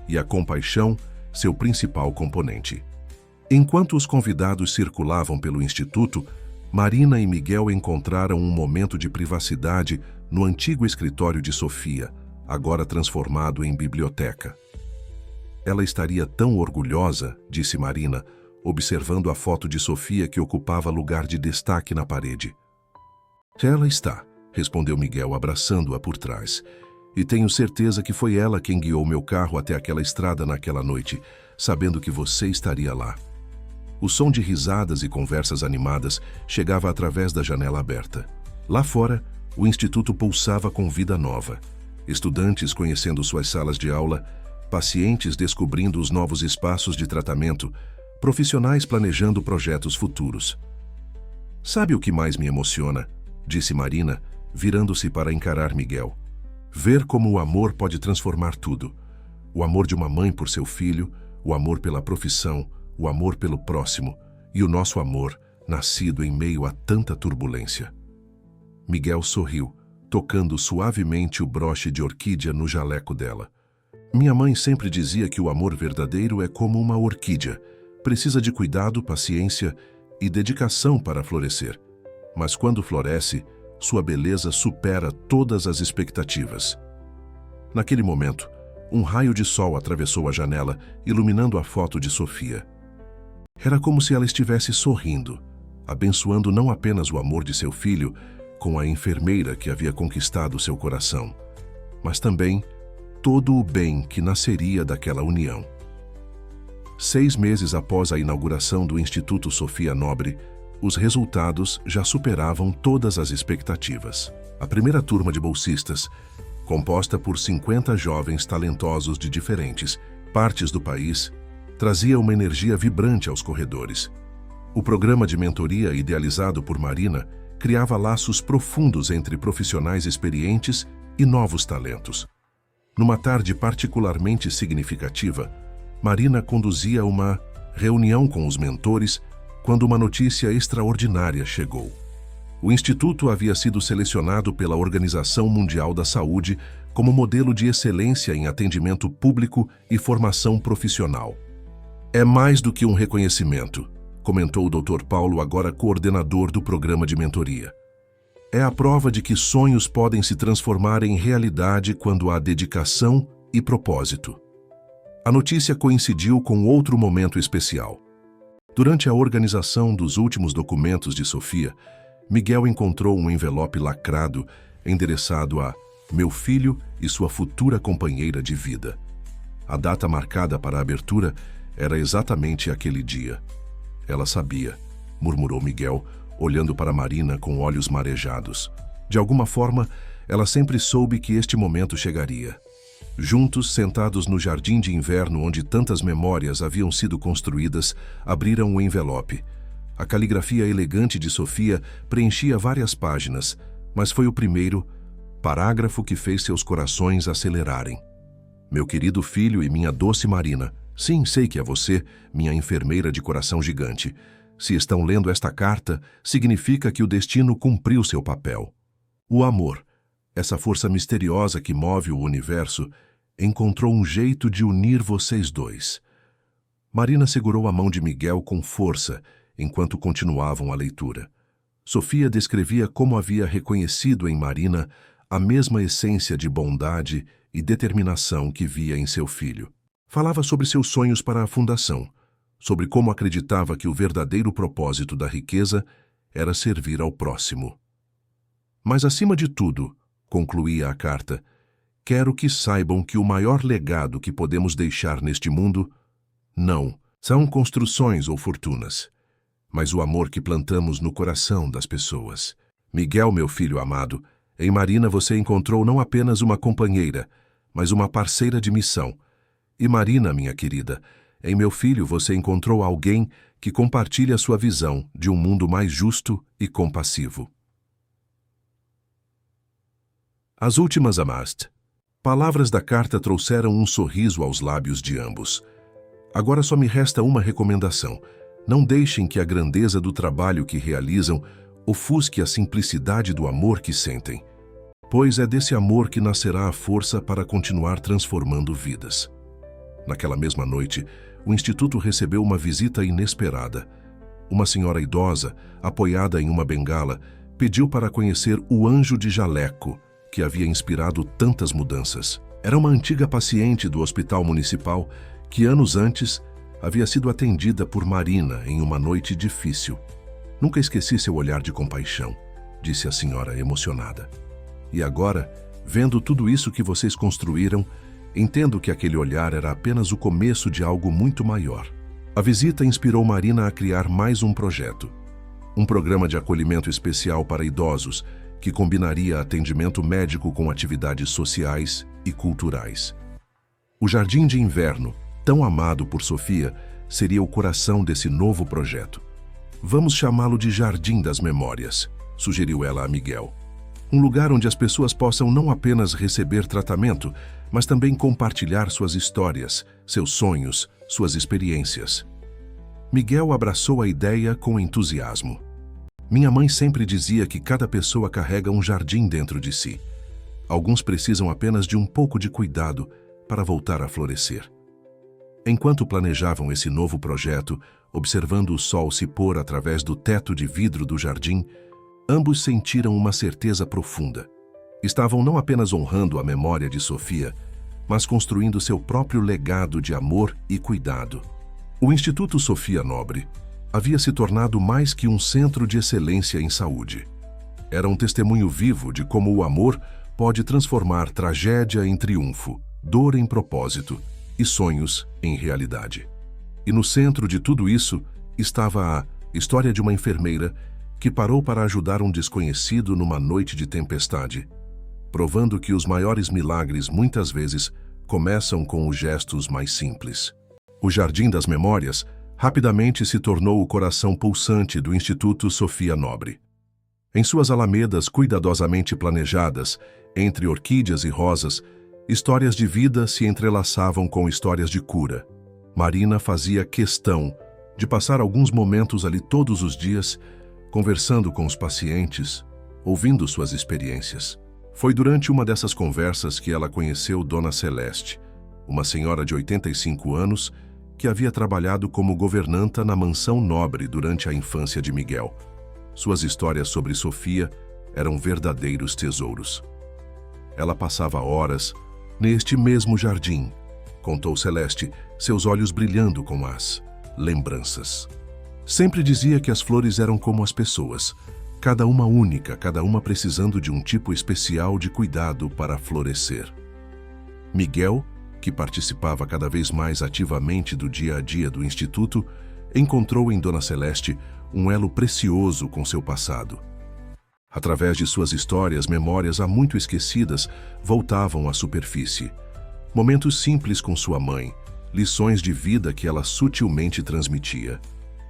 e a compaixão, seu principal componente. Enquanto os convidados circulavam pelo instituto, Marina e Miguel encontraram um momento de privacidade no antigo escritório de Sofia, agora transformado em biblioteca. Ela estaria tão orgulhosa, disse Marina, observando a foto de Sofia que ocupava lugar de destaque na parede. Ela está, respondeu Miguel, abraçando-a por trás. E tenho certeza que foi ela quem guiou meu carro até aquela estrada naquela noite, sabendo que você estaria lá. O som de risadas e conversas animadas chegava através da janela aberta. Lá fora, o instituto pulsava com vida nova. Estudantes conhecendo suas salas de aula, pacientes descobrindo os novos espaços de tratamento, profissionais planejando projetos futuros. Sabe o que mais me emociona? Disse Marina, virando-se para encarar Miguel. Ver como o amor pode transformar tudo. O amor de uma mãe por seu filho, o amor pela profissão, o amor pelo próximo e o nosso amor, nascido em meio a tanta turbulência. Miguel sorriu, tocando suavemente o broche de orquídea no jaleco dela. Minha mãe sempre dizia que o amor verdadeiro é como uma orquídea. Precisa de cuidado, paciência e dedicação para florescer. Mas quando floresce, sua beleza supera todas as expectativas. Naquele momento, um raio de sol atravessou a janela, iluminando a foto de Sofia. Era como se ela estivesse sorrindo, abençoando não apenas o amor de seu filho com a enfermeira que havia conquistado seu coração, mas também todo o bem que nasceria daquela união. 6 meses após a inauguração do Instituto Sofia Nobre, os resultados já superavam todas as expectativas. A primeira turma de bolsistas, composta por 50 jovens talentosos de diferentes partes do país, trazia uma energia vibrante aos corredores. O programa de mentoria idealizado por Marina criava laços profundos entre profissionais experientes e novos talentos. Numa tarde particularmente significativa, Marina conduzia uma reunião com os mentores quando uma notícia extraordinária chegou. O Instituto havia sido selecionado pela Organização Mundial da Saúde como modelo de excelência em atendimento público e formação profissional. É mais do que um reconhecimento, comentou o Dr. Paulo, agora coordenador do programa de mentoria. É a prova de que sonhos podem se transformar em realidade quando há dedicação e propósito. A notícia coincidiu com outro momento especial. Durante a organização dos últimos documentos de Sofia, Miguel encontrou um envelope lacrado endereçado a meu filho e sua futura companheira de vida. A data marcada para a abertura era exatamente aquele dia. Ela sabia, murmurou Miguel, olhando para Marina com olhos marejados. De alguma forma, ela sempre soube que este momento chegaria. Juntos, sentados no jardim de inverno onde tantas memórias haviam sido construídas, abriram o envelope. A caligrafia elegante de Sofia preenchia várias páginas, mas foi o primeiro parágrafo que fez seus corações acelerarem. Meu querido filho e minha doce Marina, sim, sei que é você, minha enfermeira de coração gigante. Se estão lendo esta carta, significa que o destino cumpriu seu papel. O amor, essa força misteriosa que move o universo, encontrou um jeito de unir vocês dois. Marina segurou a mão de Miguel com força, enquanto continuavam a leitura. Sofia descrevia como havia reconhecido em Marina a mesma essência de bondade e determinação que via em seu filho. Falava sobre seus sonhos para a fundação, sobre como acreditava que o verdadeiro propósito da riqueza era servir ao próximo. Mas, acima de tudo, concluía a carta, quero que saibam que o maior legado que podemos deixar neste mundo não são construções ou fortunas, mas o amor que plantamos no coração das pessoas. Miguel, meu filho amado, em Marina você encontrou não apenas uma companheira, mas uma parceira de missão. E Marina, minha querida, em meu filho você encontrou alguém que compartilha sua visão de um mundo mais justo e compassivo. As últimas amaste. Palavras da carta trouxeram um sorriso aos lábios de ambos. Agora só me resta uma recomendação. Não deixem que a grandeza do trabalho que realizam ofusque a simplicidade do amor que sentem, pois é desse amor que nascerá a força para continuar transformando vidas. Naquela mesma noite, o Instituto recebeu uma visita inesperada. Uma senhora idosa, apoiada em uma bengala, pediu para conhecer o anjo de jaleco, que havia inspirado tantas mudanças. Era uma antiga paciente do hospital municipal que, anos antes, havia sido atendida por Marina em uma noite difícil. Nunca esqueci seu olhar de compaixão, disse a senhora emocionada. E agora, vendo tudo isso que vocês construíram, entendo que aquele olhar era apenas o começo de algo muito maior. A visita inspirou Marina a criar mais um projeto. Um programa de acolhimento especial para idosos, que combinaria atendimento médico com atividades sociais e culturais. O Jardim de Inverno, tão amado por Sofia, seria o coração desse novo projeto. Vamos chamá-lo de Jardim das Memórias, sugeriu ela a Miguel. Um lugar onde as pessoas possam não apenas receber tratamento, mas também compartilhar suas histórias, seus sonhos, suas experiências. Miguel abraçou a ideia com entusiasmo. Minha mãe sempre dizia que cada pessoa carrega um jardim dentro de si. Alguns precisam apenas de um pouco de cuidado para voltar a florescer. Enquanto planejavam esse novo projeto, observando o sol se pôr através do teto de vidro do jardim, ambos sentiram uma certeza profunda. Estavam não apenas honrando a memória de Sofia, mas construindo seu próprio legado de amor e cuidado. O Instituto Sofia Nobre havia se tornado mais que um centro de excelência em saúde. Era um testemunho vivo de como o amor pode transformar tragédia em triunfo, dor em propósito e sonhos em realidade. E no centro de tudo isso estava a história de uma enfermeira que parou para ajudar um desconhecido numa noite de tempestade, provando que os maiores milagres muitas vezes começam com os gestos mais simples. O Jardim das Memórias rapidamente se tornou o coração pulsante do Instituto Sofia Nobre. Em suas alamedas cuidadosamente planejadas, entre orquídeas e rosas, histórias de vida se entrelaçavam com histórias de cura. Marina fazia questão de passar alguns momentos ali todos os dias, conversando com os pacientes, ouvindo suas experiências. Foi durante uma dessas conversas que ela conheceu Dona Celeste, uma senhora de 85 anos que havia trabalhado como governanta na mansão nobre durante a infância de Miguel. Suas histórias sobre Sofia eram verdadeiros tesouros. Ela passava horas neste mesmo jardim, contou Celeste, seus olhos brilhando com as lembranças. Sempre dizia que as flores eram como as pessoas, cada uma única, cada uma precisando de um tipo especial de cuidado para florescer. Miguel, que participava cada vez mais ativamente do dia a dia do Instituto, encontrou em Dona Celeste um elo precioso com seu passado. Através de suas histórias, memórias há muito esquecidas voltavam à superfície. Momentos simples com sua mãe, lições de vida que ela sutilmente transmitia.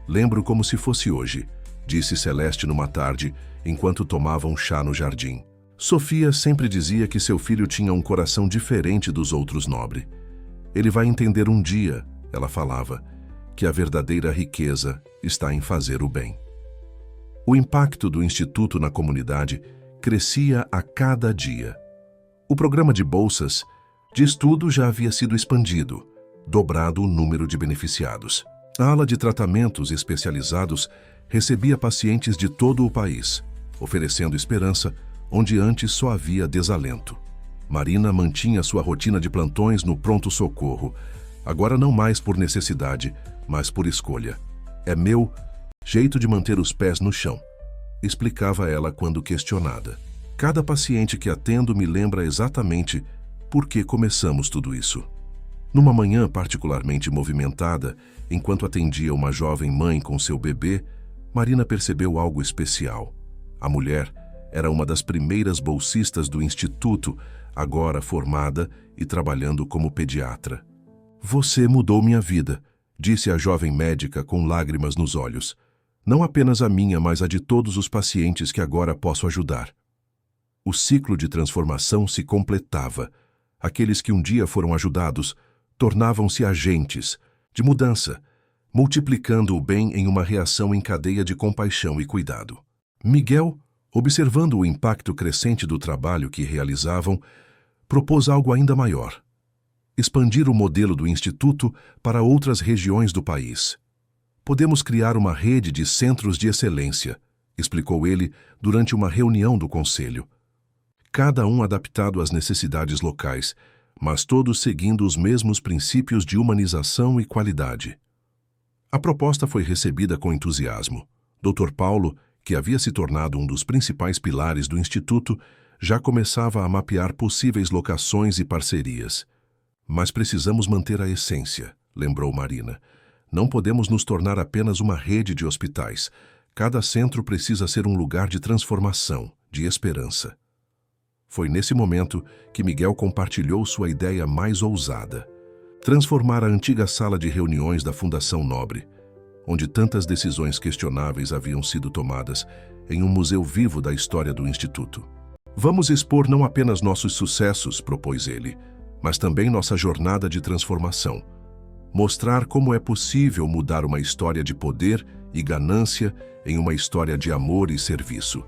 Lembro como se fosse hoje, disse Celeste numa tarde, enquanto tomavam chá no jardim. Sofia sempre dizia que seu filho tinha um coração diferente dos outros nobres. Ele vai entender um dia, ela falava, que a verdadeira riqueza está em fazer o bem. O impacto do Instituto na comunidade crescia a cada dia. O programa de bolsas de estudo já havia sido expandido, dobrado o número de beneficiados. A ala de tratamentos especializados recebia pacientes de todo o país, oferecendo esperança onde antes só havia desalento. Marina mantinha sua rotina de plantões no pronto-socorro, agora não mais por necessidade, mas por escolha. É meu jeito de manter os pés no chão, explicava ela quando questionada. Cada paciente que atendo me lembra exatamente por que começamos tudo isso. Numa manhã particularmente movimentada, enquanto atendia uma jovem mãe com seu bebê, Marina percebeu algo especial. A mulher era uma das primeiras bolsistas do Instituto, agora formada e trabalhando como pediatra. Você mudou minha vida, disse a jovem médica com lágrimas nos olhos. Não apenas a minha, mas a de todos os pacientes que agora posso ajudar. O ciclo de transformação se completava. Aqueles que um dia foram ajudados tornavam-se agentes de mudança, multiplicando o bem em uma reação em cadeia de compaixão e cuidado. Miguel, observando o impacto crescente do trabalho que realizavam, propôs algo ainda maior: expandir o modelo do Instituto para outras regiões do país. Podemos criar uma rede de centros de excelência, explicou ele durante uma reunião do conselho. Cada um adaptado às necessidades locais, mas todos seguindo os mesmos princípios de humanização e qualidade. A proposta foi recebida com entusiasmo. Dr. Paulo, que havia se tornado um dos principais pilares do Instituto, já começava a mapear possíveis locações e parcerias. Mas precisamos manter a essência, lembrou Marina. Não podemos nos tornar apenas uma rede de hospitais. Cada centro precisa ser um lugar de transformação, de esperança. Foi nesse momento que Miguel compartilhou sua ideia mais ousada: transformar a antiga sala de reuniões da Fundação Nobre, onde tantas decisões questionáveis haviam sido tomadas, em um museu vivo da história do Instituto. Vamos expor não apenas nossos sucessos, propôs ele, mas também nossa jornada de transformação. Mostrar como é possível mudar uma história de poder e ganância em uma história de amor e serviço.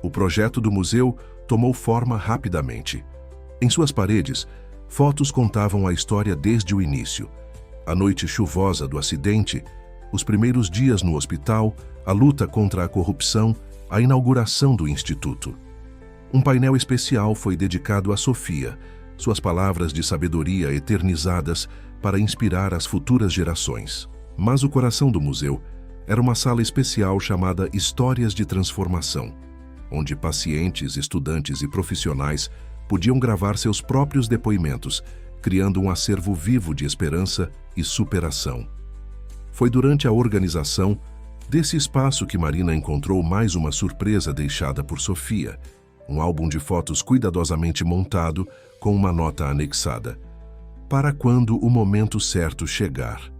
O projeto do museu tomou forma rapidamente. Em suas paredes, fotos contavam a história desde o início: a noite chuvosa do acidente, os primeiros dias no hospital, a luta contra a corrupção, a inauguração do Instituto. Um painel especial foi dedicado a Sofia, suas palavras de sabedoria eternizadas para inspirar as futuras gerações. Mas o coração do museu era uma sala especial chamada Histórias de Transformação, onde pacientes, estudantes e profissionais podiam gravar seus próprios depoimentos, criando um acervo vivo de esperança e superação. Foi durante a organização desse espaço que Marina encontrou mais uma surpresa deixada por Sofia: um álbum de fotos cuidadosamente montado com uma nota anexada: para quando o momento certo chegar.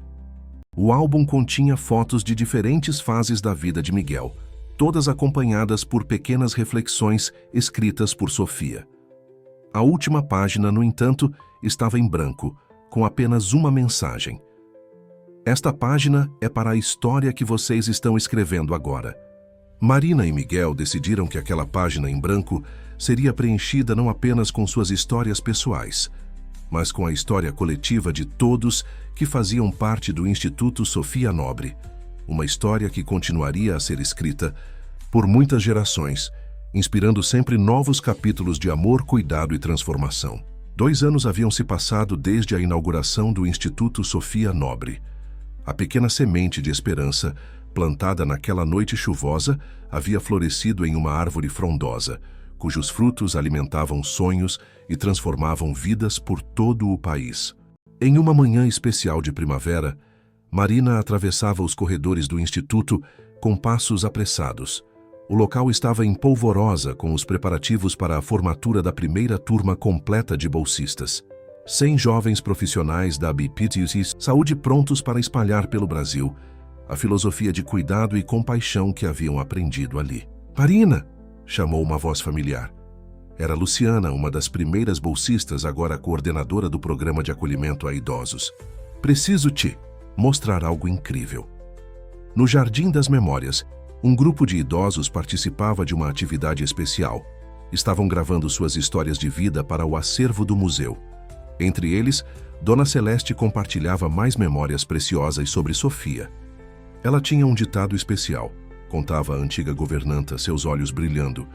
O álbum continha fotos de diferentes fases da vida de Miguel, todas acompanhadas por pequenas reflexões escritas por Sofia. A última página, no entanto, estava em branco, com apenas uma mensagem: esta página é para a história que vocês estão escrevendo agora. Marina e Miguel decidiram que aquela página em branco seria preenchida não apenas com suas histórias pessoais, mas com a história coletiva de todos que faziam parte do Instituto Sofia Nobre. Uma história que continuaria a ser escrita por muitas gerações, inspirando sempre novos capítulos de amor, cuidado e transformação. 2 anos haviam se passado desde a inauguração do Instituto Sofia Nobre. A pequena semente de esperança, plantada naquela noite chuvosa, havia florescido em uma árvore frondosa, cujos frutos alimentavam sonhos e transformavam vidas por todo o país. Em uma manhã especial de primavera, Marina atravessava os corredores do Instituto com passos apressados. O local estava em polvorosa com os preparativos para a formatura da primeira turma completa de bolsistas. 100 jovens profissionais da BPTUC Saúde prontos para espalhar pelo Brasil a filosofia de cuidado e compaixão que haviam aprendido ali. "Marina!", chamou uma voz familiar. Era Luciana, uma das primeiras bolsistas, agora coordenadora do programa de acolhimento a idosos. "Preciso te mostrar algo incrível." No Jardim das Memórias, um grupo de idosos participava de uma atividade especial. Estavam gravando suas histórias de vida para o acervo do museu. Entre eles, Dona Celeste compartilhava mais memórias preciosas sobre Sofia. Ela tinha um ditado especial, contava a antiga governanta, seus olhos brilhando.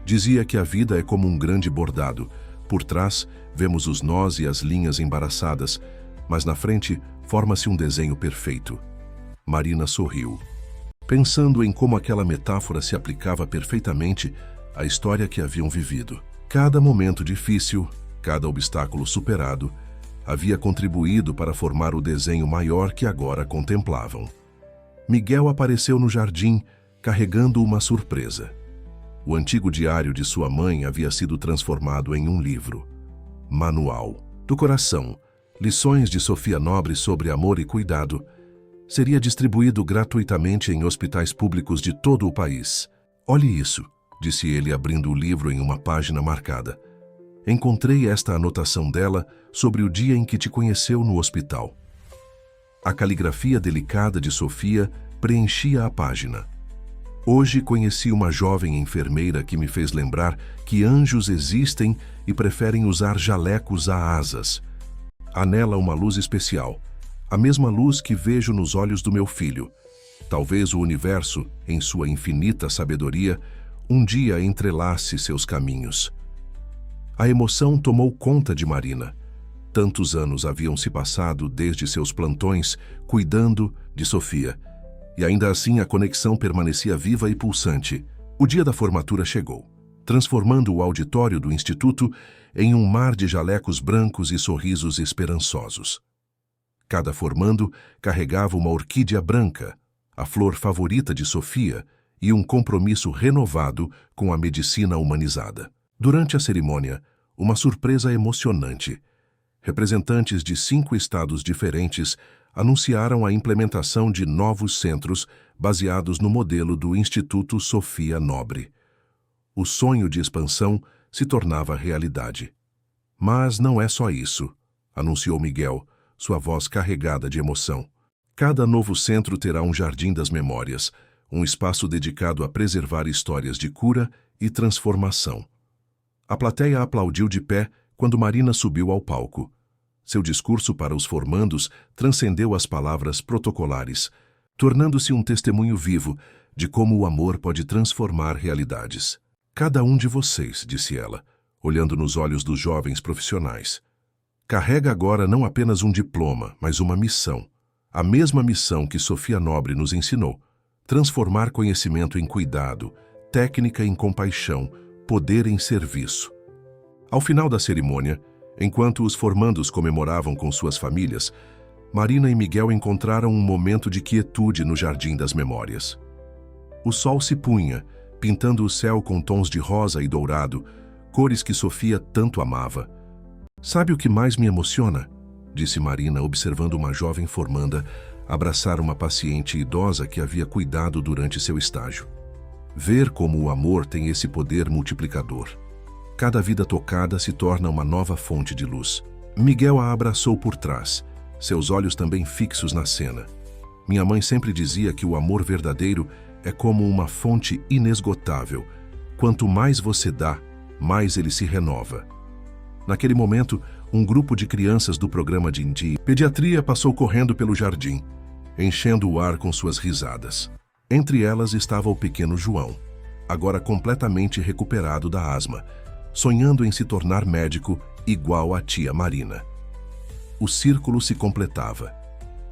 Dizia que a vida é como um grande bordado. Por trás, vemos os nós e as linhas embaraçadas, mas na frente forma-se um desenho perfeito. Marina sorriu, pensando em como aquela metáfora se aplicava perfeitamente à história que haviam vivido. Cada momento difícil, cada obstáculo superado, havia contribuído para formar o desenho maior que agora contemplavam. Miguel apareceu no jardim, carregando uma surpresa. O antigo diário de sua mãe havia sido transformado em um livro. Manual do Coração, Lições de Sofia Nobre sobre Amor e Cuidado, seria distribuído gratuitamente em hospitais públicos de todo o país. "Olhe isso", disse ele abrindo o livro em uma página marcada. "Encontrei esta anotação dela sobre o dia em que te conheceu no hospital." A caligrafia delicada de Sofia preenchia a página. "Hoje conheci uma jovem enfermeira que me fez lembrar que anjos existem e preferem usar jalecos a asas. Há nela uma luz especial, a mesma luz que vejo nos olhos do meu filho. Talvez o universo, em sua infinita sabedoria, um dia entrelace seus caminhos." A emoção tomou conta de Marina. Tantos anos haviam se passado desde seus plantões, cuidando de Sofia. E ainda assim a conexão permanecia viva e pulsante. O dia da formatura chegou, transformando o auditório do Instituto em um mar de jalecos brancos e sorrisos esperançosos. Cada formando carregava uma orquídea branca, a flor favorita de Sofia, e um compromisso renovado com a medicina humanizada. Durante a cerimônia, uma surpresa emocionante. Representantes de 5 estados diferentes anunciaram a implementação de novos centros baseados no modelo do Instituto Sofia Nobre. O sonho de expansão se tornava realidade. "Mas não é só isso", anunciou Miguel, sua voz carregada de emoção. "Cada novo centro terá um Jardim das Memórias, um espaço dedicado a preservar histórias de cura e transformação." A plateia aplaudiu de pé quando Marina subiu ao palco. Seu discurso para os formandos transcendeu as palavras protocolares, tornando-se um testemunho vivo de como o amor pode transformar realidades. "Cada um de vocês", disse ela, olhando nos olhos dos jovens profissionais, "carrega agora não apenas um diploma, mas uma missão. A mesma missão que Sofia Nobre nos ensinou: transformar conhecimento em cuidado, técnica em compaixão, poder em serviço." Ao final da cerimônia, enquanto os formandos comemoravam com suas famílias, Marina e Miguel encontraram um momento de quietude no Jardim das Memórias. O sol se punha, pintando o céu com tons de rosa e dourado, cores que Sofia tanto amava. "Sabe o que mais me emociona?", disse Marina, observando uma jovem formanda abraçar uma paciente idosa que havia cuidado durante seu estágio. "Ver como o amor tem esse poder multiplicador. Cada vida tocada se torna uma nova fonte de luz." Miguel a abraçou por trás, seus olhos também fixos na cena. "Minha mãe sempre dizia que o amor verdadeiro é como uma fonte inesgotável. Quanto mais você dá, mais ele se renova. Naquele momento, um grupo de crianças do programa de pediatria passou correndo pelo jardim, enchendo o ar com suas risadas. Entre elas estava o pequeno João, agora completamente recuperado da asma, sonhando em se tornar médico igual à tia Marina. O círculo se completava.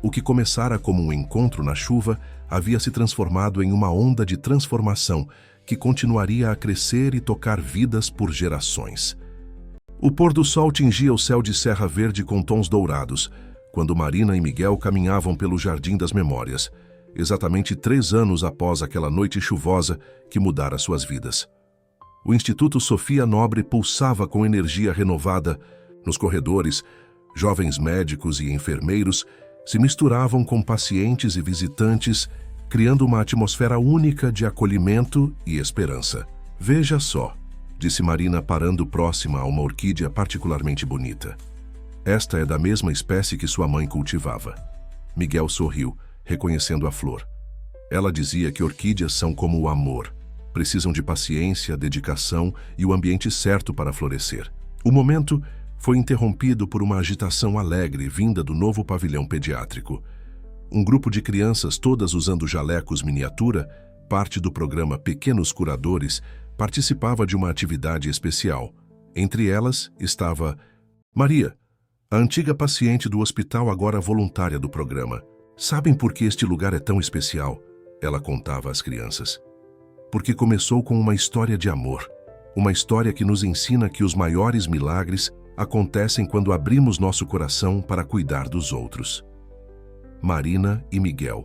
O que começara como um encontro na chuva havia se transformado em uma onda de transformação que continuaria a crescer e tocar vidas por gerações. O pôr do sol tingia o céu de Serra Verde com tons dourados, quando Marina e Miguel caminhavam pelo Jardim das Memórias, exatamente 3 anos após aquela noite chuvosa que mudara suas vidas. O Instituto Sofia Nobre pulsava com energia renovada. Nos corredores, jovens médicos e enfermeiros se misturavam com pacientes e visitantes, criando uma atmosfera única de acolhimento e esperança. Veja só, disse Marina parando próxima a uma orquídea particularmente bonita. Esta é da mesma espécie que sua mãe cultivava. Miguel sorriu, reconhecendo a flor. Ela dizia que orquídeas são como o amor. Precisam de paciência, dedicação e o ambiente certo para florescer. O momento foi interrompido por uma agitação alegre vinda do novo pavilhão pediátrico. Um grupo de crianças, todas usando jalecos miniatura, parte do programa Pequenos Curadores, participava de uma atividade especial. Entre elas estava Maria, a antiga paciente do hospital, agora voluntária do programa. Sabem por que este lugar é tão especial? Ela contava às crianças. Porque começou com uma história de amor. Uma história que nos ensina que os maiores milagres acontecem quando abrimos nosso coração para cuidar dos outros. Marina e Miguel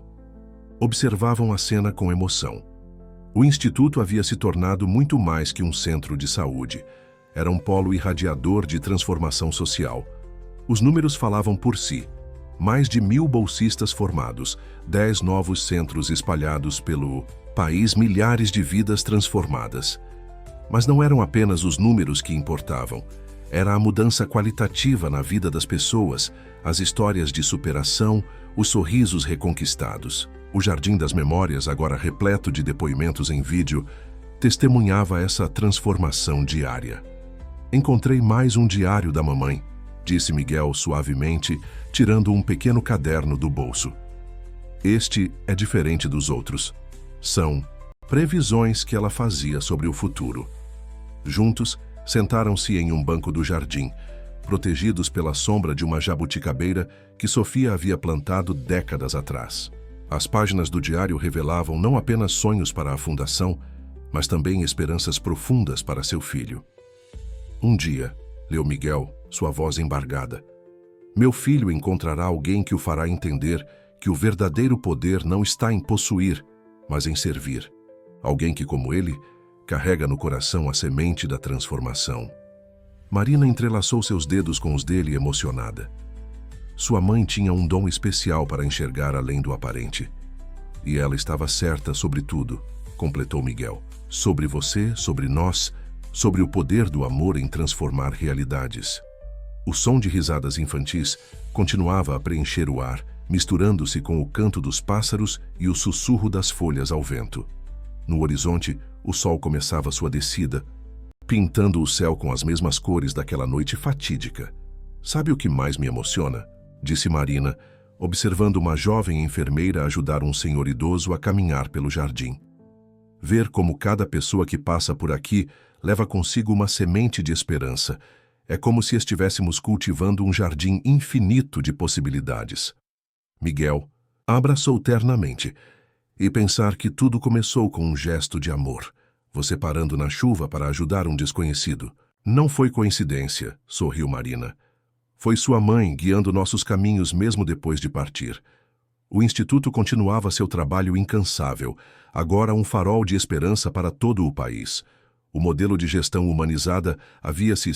observavam a cena com emoção. O Instituto havia se tornado muito mais que um centro de saúde. Era um polo irradiador de transformação social. Os números falavam por si. Mais de 1.000 bolsistas formados, 10 novos centros espalhados pelo país, milhares de vidas transformadas. Mas não eram apenas os números que importavam. Era a mudança qualitativa na vida das pessoas, as histórias de superação, os sorrisos reconquistados. O Jardim das Memórias, agora repleto de depoimentos em vídeo, testemunhava essa transformação diária. Encontrei mais um diário da mamãe, disse Miguel suavemente, tirando um pequeno caderno do bolso. Este é diferente dos outros. São previsões que ela fazia sobre o futuro. Juntos, sentaram-se em um banco do jardim, protegidos pela sombra de uma jabuticabeira que Sofia havia plantado décadas atrás. As páginas do diário revelavam não apenas sonhos para a fundação, mas também esperanças profundas para seu filho. Um dia, leu Miguel, sua voz embargada, meu filho encontrará alguém que o fará entender que o verdadeiro poder não está em possuir, mas em servir. Alguém que, como ele, carrega no coração a semente da transformação. Marina entrelaçou seus dedos com os dele emocionada. Sua mãe tinha um dom especial para enxergar além do aparente. E ela estava certa sobre tudo, completou Miguel. Sobre você, sobre nós, sobre o poder do amor em transformar realidades. O som de risadas infantis continuava a preencher o ar, misturando-se com o canto dos pássaros e o sussurro das folhas ao vento. No horizonte, o sol começava sua descida, pintando o céu com as mesmas cores daquela noite fatídica. Sabe o que mais me emociona? Disse Marina, observando uma jovem enfermeira ajudar um senhor idoso a caminhar pelo jardim. Ver como cada pessoa que passa por aqui leva consigo uma semente de esperança. É como se estivéssemos cultivando um jardim infinito de possibilidades. Miguel a abraçou ternamente. E pensar que tudo começou com um gesto de amor. Você parando na chuva para ajudar um desconhecido. Não foi coincidência, sorriu Marina. Foi sua mãe guiando nossos caminhos mesmo depois de partir. O Instituto continuava seu trabalho incansável, agora um farol de esperança para todo o país. O modelo de gestão humanizada havia-se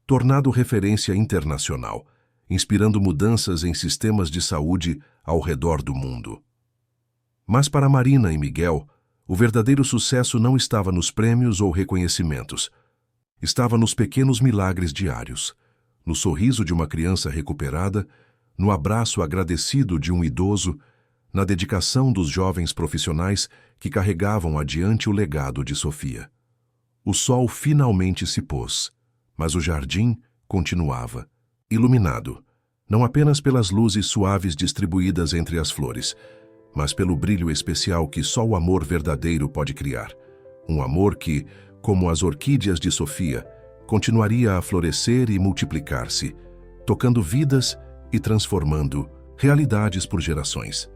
tornado referência internacional, inspirando mudanças em sistemas de saúde ao redor do mundo. Mas para Marina e Miguel, o verdadeiro sucesso não estava nos prêmios ou reconhecimentos. Estava nos pequenos milagres diários, no sorriso de uma criança recuperada, no abraço agradecido de um idoso, na dedicação dos jovens profissionais que carregavam adiante o legado de Sofia. O sol finalmente se pôs, mas o jardim continuava, iluminado, não apenas pelas luzes suaves distribuídas entre as flores, mas pelo brilho especial que só o amor verdadeiro pode criar. Um amor que, como as orquídeas de Sofia, continuaria a florescer e multiplicar-se, tocando vidas e transformando realidades por gerações.